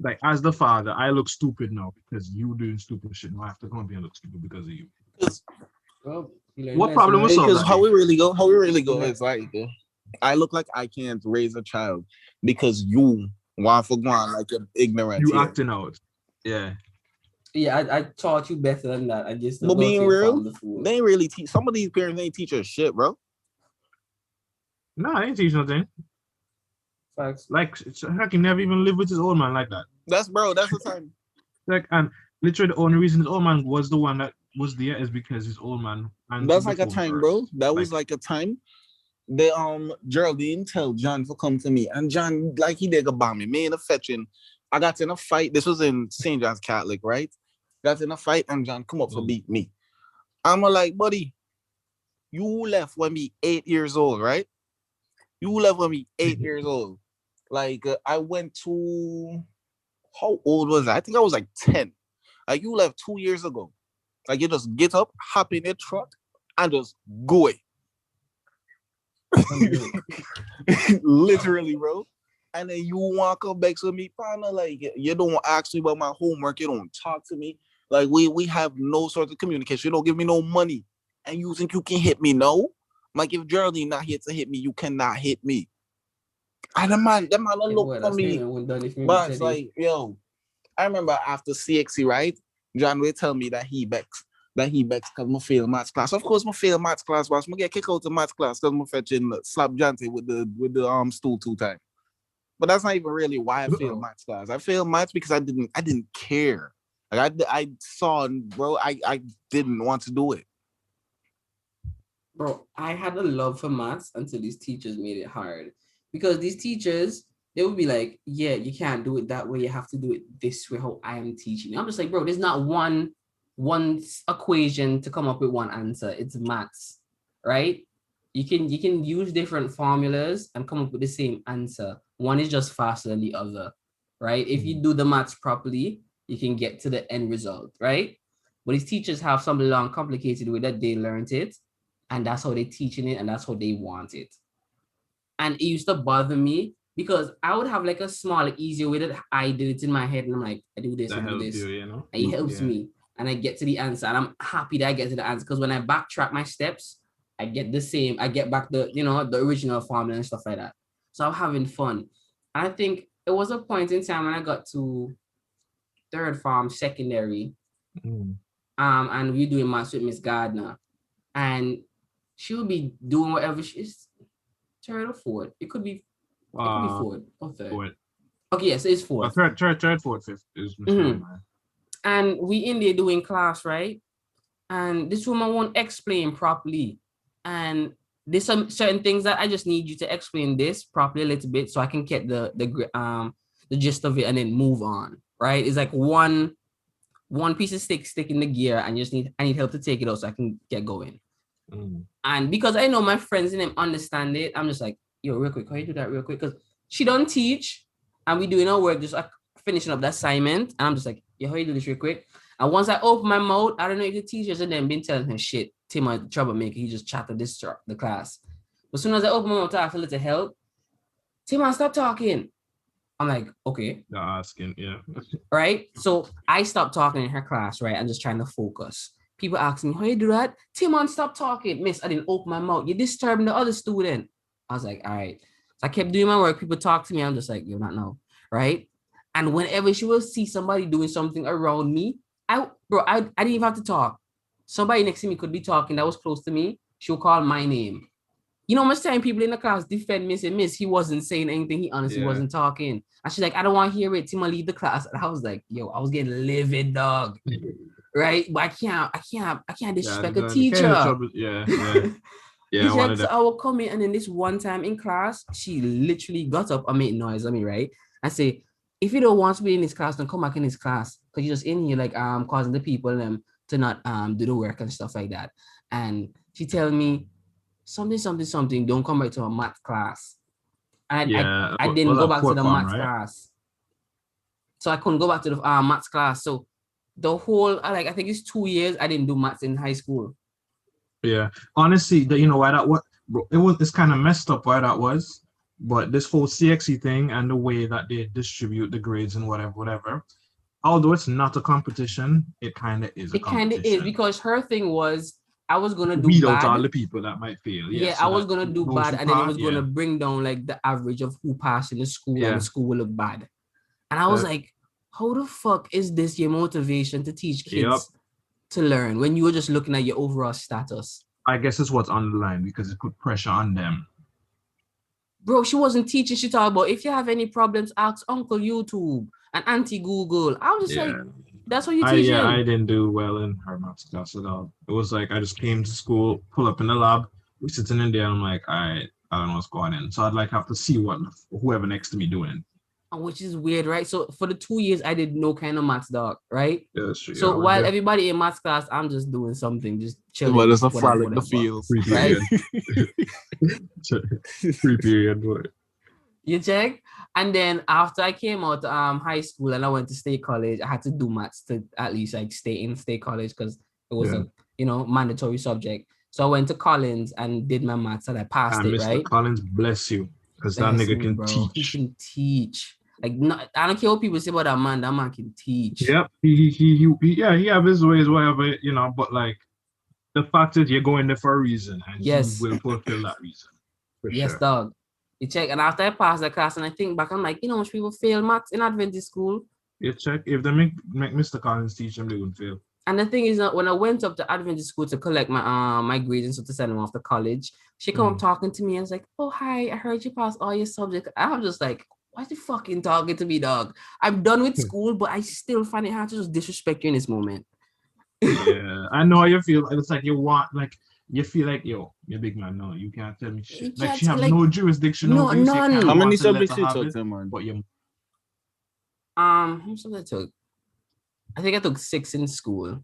like, as the father, I look stupid now because you doing stupid shit. Now I have to come up here and look stupid because of you. Well, what problem was because how we really go is like, I look like I can't raise a child because you want for going like you're ignorant. You acting out. Yeah. Yeah, I taught you better than that. I just but being real, they ain't really teach. Some of these parents ain't teach us shit, bro. No, I ain't teach nothing. Facts. Like, Hakim never even lived with his old man like that. That's the time. Like, and literally the only reason his old man was the one that was there is because his old man. And that's like a time, bro. That was like a time. The Geraldine tell John to come to me, and John like he did a bomb me in a fetching. I got in a fight. This was in St. John's Catholic, right? Got in a fight, and John come up for beat me. I'm like, buddy, you left when me 8 years old, right? You left when me 8 years old. Like, I went to, how old was I? I think I was like 10. Like, you left 2 years ago. Like, you just get up, hop in a truck, and just go away. Literally, bro. And then you walk up back to me, partner, like, you don't ask me about my homework. You don't talk to me. Like, we have no sort of communication. You don't give me no money. And you think you can hit me? No. Like, if Geraldine not here to hit me, you cannot hit me. And the man don't look for me. But it's like, yo, I remember after CXC, right? John will tell me that he becks because I fail maths class. Of course, I fail maths class, but I get kicked out of maths class because I fetching slap Jante with the stool 2 times. But that's not even really why I failed maths class. I failed maths because I didn't care. Like I saw, bro, I didn't want to do it. Bro, I had a love for maths until these teachers made it hard. Because these teachers, they would be like, yeah, you can't do it that way. You have to do it this way, how I am teaching. I'm just like, bro, there's not one equation to come up with one answer. It's maths, right? You can use different formulas and come up with the same answer. One is just faster than the other, right? If you do the maths properly, you can get to the end result, right? But these teachers have some long, complicated way that they learned it, and that's how they're teaching it, and that's how they want it. And it used to bother me because I would have like a small, easier way that I did it in my head, and I'm like, I do this, I do this. You know? And it helps me, and I get to the answer, and I'm happy that I get to the answer because when I backtrack my steps, I get the same. I get back the original formula and stuff like that. So I'm having fun. And I think it was a point in time when I got to third form, secondary, and we're doing maths with Miss Gardner, and she would be doing whatever she's third or fourth. It could be fourth or third. Fourth. Okay, yes, it's fourth. Third, fourth, fifth is Miss And we in there doing class, right? And this woman won't explain properly. And there's some certain things that I just need you to explain this properly a little bit so I can get the gist of it and then move on, right? It's like one piece of stick in the gear, and I need help to take it out so I can get going. And because I know my friends and them understand it, I'm just like, yo, real quick, how you do that real quick? Because she don't teach, and we doing our work, just like finishing up the assignment, and I'm just like, yo, how you do this real quick? And once I open my mouth, I don't know if the teachers and them been telling her shit. Tim, a troublemaker, he just chatted the class. But as soon as I open my mouth to ask a little help, Tim, stop talking. I'm like, okay. You're asking, yeah. Right? So I stopped talking in her class, right? I'm just trying to focus. People ask me, how you do that? Tim, stop talking. Miss, I didn't open my mouth. You're disturbing the other student. I was like, all right. So I kept doing my work. People talk to me. I'm just like, you're not now. Right? And whenever she will see somebody doing something around me, I didn't even have to talk. somebody next to me could be talking that was close to me. She'll call my name. You know, much time people in the class defend me and say, Miss, he wasn't saying anything. He honestly wasn't talking. And she's like, I don't want to hear it. Timma leave the class. And I was like, yo, I was getting livid, dog. Right? But I can't disrespect a teacher. So I will come in, and then this one time in class, she literally got up and made noise at me, right? And say, if you don't want to be in this class, then come back in this class. Because you're just in here like causing the people to not do the work and stuff like that. And she tell me something, don't come back to a math class. And I didn't go back to the math class. So I couldn't go back to the maths class. So the whole, I think it's 2 years I didn't do maths in high school. Yeah, honestly, you know why that was? It's kind of messed up why that was. But this whole CXC thing and the way that they distribute the grades and whatever, although it's not a competition, it kind of is. It kind of is, because her thing was I was gonna do weed bad. out all the people that might fail. I was gonna do bad, and then it was gonna bring down like the average of who passed in the school, and the school will look bad. And I was like, how the fuck is this your motivation to teach kids to learn when you were just looking at your overall status? I guess it's what's on the line because it put pressure on them. Bro, she wasn't teaching. She talked about, if you have any problems, ask Uncle YouTube and Auntie Google. I was just like, that's what you teaching. I didn't do well in her maths class at all. It was like I just came to school, pull up in the lab, we sitting in there, and I'm like, I don't know what's going on. So I'd like have to see what whoever next to me doing. Which is weird, right? So for the 2 years, I did no kind of maths, dog, right? Yeah, that's true. So while everybody in maths class, I'm just doing something, just chilling. But it's a frolic the fields. Free period. Free period, boy. You check? And then after I came out high school and I went to state college, I had to do maths to at least like stay in state college because it was a mandatory subject. So I went to Collins and did my maths and I passed it, Mr. right? Collins, bless you, because that nigga can teach. He can teach. Like, I don't care what people say about that man. That man can teach. Yep, he have his ways, whatever, But like, the fact is, you're going there for a reason, and he will fulfill that reason. Yes, dog. You check, and after I passed that class, and I think back, I'm like, how much people fail maths in Adventist school? You check, if they make Mr. Collins teach them, they wouldn't fail. And the thing is that when I went up to Adventist school to collect my grades and so to send them off to college, she come up talking to me and was like, "Oh, hi, I heard you passed all your subjects." I'm just like, why you fucking talking to me, dog? I'm done with school, but I still find it hard to just disrespect you in this moment. Yeah, I know how you feel. It's like you feel like, yo, you're a big man. No, you can't tell me shit. Like, she have no jurisdiction over you. None. How many subjects you took, man? But you how much subjects I took? I think I took 6 in school.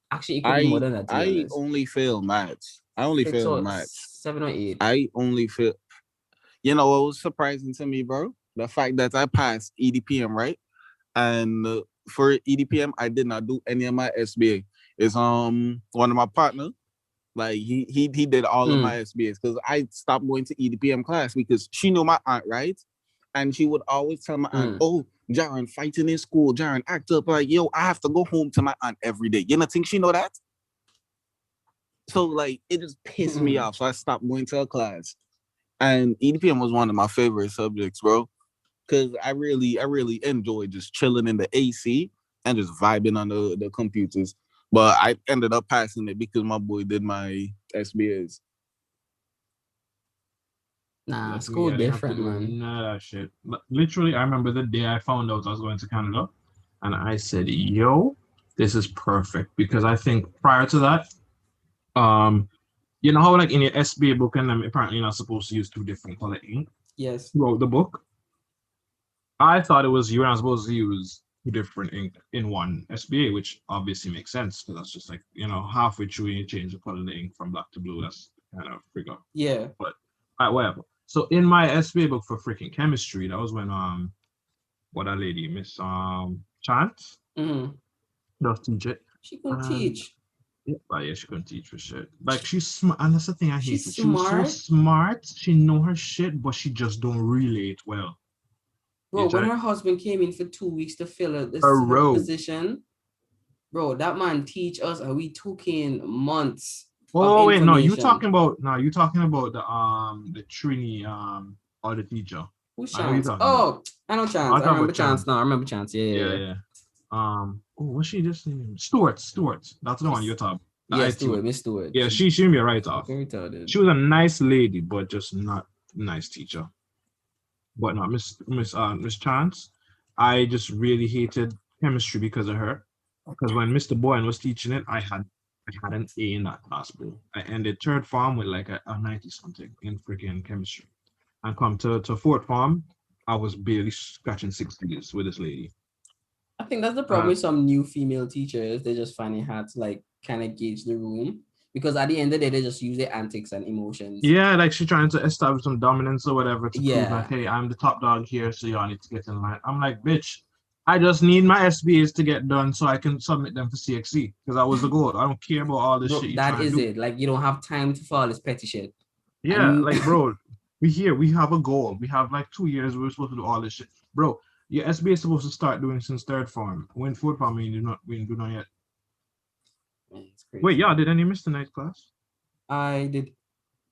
Actually, it could be more than that. I only failed maths. 7 or 8. I only failed. You know what was surprising to me, bro? The fact that I passed EDPM, right? And for EDPM, I did not do any of my SBA. It's one of my partner, like he did all of my SBAs because I stopped going to EDPM class because she knew my aunt, right? And she would always tell my aunt, "Oh, Jaron, fighting in school, Jaron, act up like, yo, I have to go home to my aunt every day." You know, think she know that? So like, it just pissed me off. So I stopped going to her class. And EDPM was one of my favorite subjects, bro. Because I really enjoyed just chilling in the AC and just vibing on the computers. But I ended up passing it because my boy did my SBAs. Nah, school different, man. Nah, that shit. Literally, I remember the day I found out I was going to Canada, and I said, "Yo, this is perfect." Because I think prior to that, you know how like in your SBA book, and apparently you're not supposed to use 2 different color ink. Yes. Throughout the book, I thought it was you were not supposed to use 2 different ink in one SBA, which obviously makes sense because that's just like, halfway through you change the color of the ink from black to blue. That's kind of figure. Yeah. But whatever. So in my SBA book for freaking chemistry, that was when what that lady, Miss Chance, does teach it. She can teach. Yeah, she couldn't teach for shit. Like, she's smart, and that's the thing I hate. She's she was so smart. She know her shit, but she just don't relate it well. Bro, when her husband came in for 2 weeks to fill a position, bro, that man teach us, and we took in months. Oh wait, no, you talking about the Trini or the teacher. Who's Chance? Oh, I know Chance. I remember Chance now. I remember Chance. Yeah. what's she just name? Stewart. That's the one you're talking. Yeah, Stewart, Miss Stewart. Yeah, she me right off. Retarded. She was a nice lady, but just not a nice teacher. But not Miss Chance. I just really hated chemistry because of her. Because when Mr. Boyne was teaching it, I had an A in that class, bro. I ended third form with like a 90 something in freaking chemistry. And come to fourth form, I was barely scratching 60s with this lady. I think that's the problem with some new female teachers. They just find it hard to like kind of gauge the room, because at the end of the day, they just use their antics and emotions. Yeah, like she's trying to establish some dominance or whatever to Yeah. prove like, hey, I'm the top dog here, so y'all need to get in line. I'm like, bitch, I just need my SBAs to get done so I can submit them for CXC, because that was the goal. I don't care about all this Bro, shit. that is it. Like, you don't have time for all this petty shit. Yeah, And- like, bro, we have a goal. We have like 2 years. We're supposed to do all this shit, bro. Your SBA is supposed to start doing since third form. When fourth form, we didn't do not yet. Man, it's crazy. Wait, y'all did any Mr. Knight class? I did.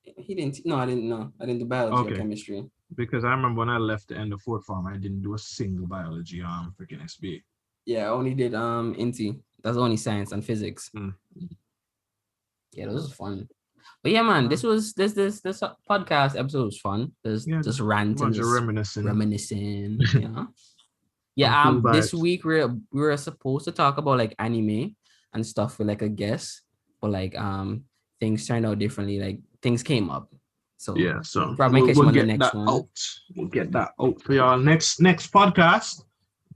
He didn't. No, I didn't know. I didn't do biology or Okay. chemistry. Because I remember when I left the end of fourth form, I didn't do a single biology freaking SBA. Yeah, I only did INTI. That's only science and physics. Mm. Yeah, that was fun. But yeah, man, this podcast episode was fun. There's Yeah, just A ranting, bunch of just reminiscing. reminiscing. You know? Yeah. Some cool This vibes. week we were supposed to talk about like anime and stuff with like a guest, but like things turned out differently. Like things came up. So Yeah, so probably catch him on the get next that one. out. We'll get that out for y'all. Next podcast,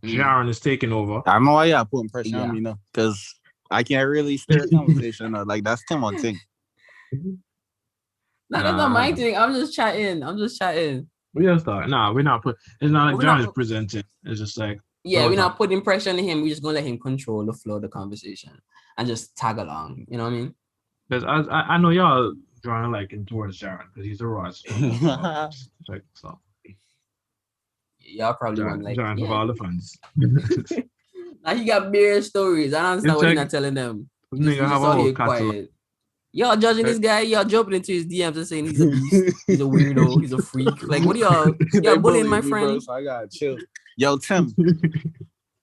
Jaron is taking over. I know why y'all putting pressure Yeah. on me now, because I can't really steer a conversation. Like, that's Tim on thing. No, that's not my thing. I'm just chatting. We just start. Nah, we're not put. It's not like We're Jaron not- is presenting. It's just like Yeah, Oh, we're no. not putting pressure on him. We're just gonna let him control the flow of the conversation and just tag along. You know what I mean? because I know y'all drawing liking towards Jaron because he's a Ross. Like, so Y'all probably want like. Jaron for Yeah. all the fans. Now he got bare stories. I don't understand why he's not telling them. He's Nigga just have a out whole here catalog. quiet. Y'all judging this guy. Y'all jumping into his DMs and saying he's a beast. He's a weirdo. He's a freak. Like, what are y'all? They Y'all bullying my bullied me, bro, friend. so I gotta chill. Yo, Tim,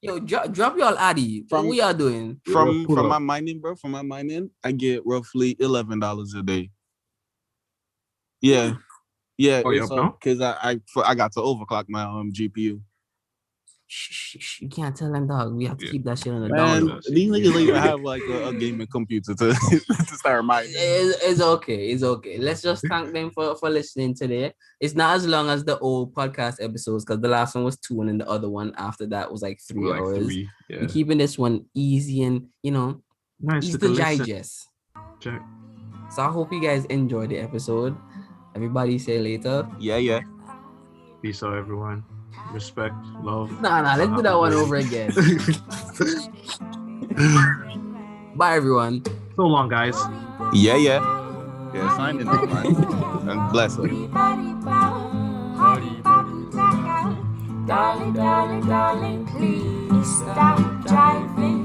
Yo, drop y'all addy. From- What y'all doing? from pull up. my mining, bro, from my mining, I get roughly $11 a day. Yeah, Oh, you up now? because I got to overclock my GPU. Shh, you can't tell them, dog. We have to Yeah. keep that shit on the Man, down low. these niggas don't even have like a gaming computer to to start mining. It's okay. It's okay. Let's just thank them for listening today. It's not as long as the old podcast episodes because the last one was 2 and then the other one after that was like 3 Like hours. 3. Yeah. We're keeping this one easy and Nice easy little to listen. digest. Check. So I hope you guys enjoyed the episode. Everybody say later. Yeah. Peace out, everyone. Respect, love. Nah, let's do that one over again. Bye, everyone. So long, guys. Yeah. Yeah, signing up, man. And bless her. Darling, darling, darling, please stop driving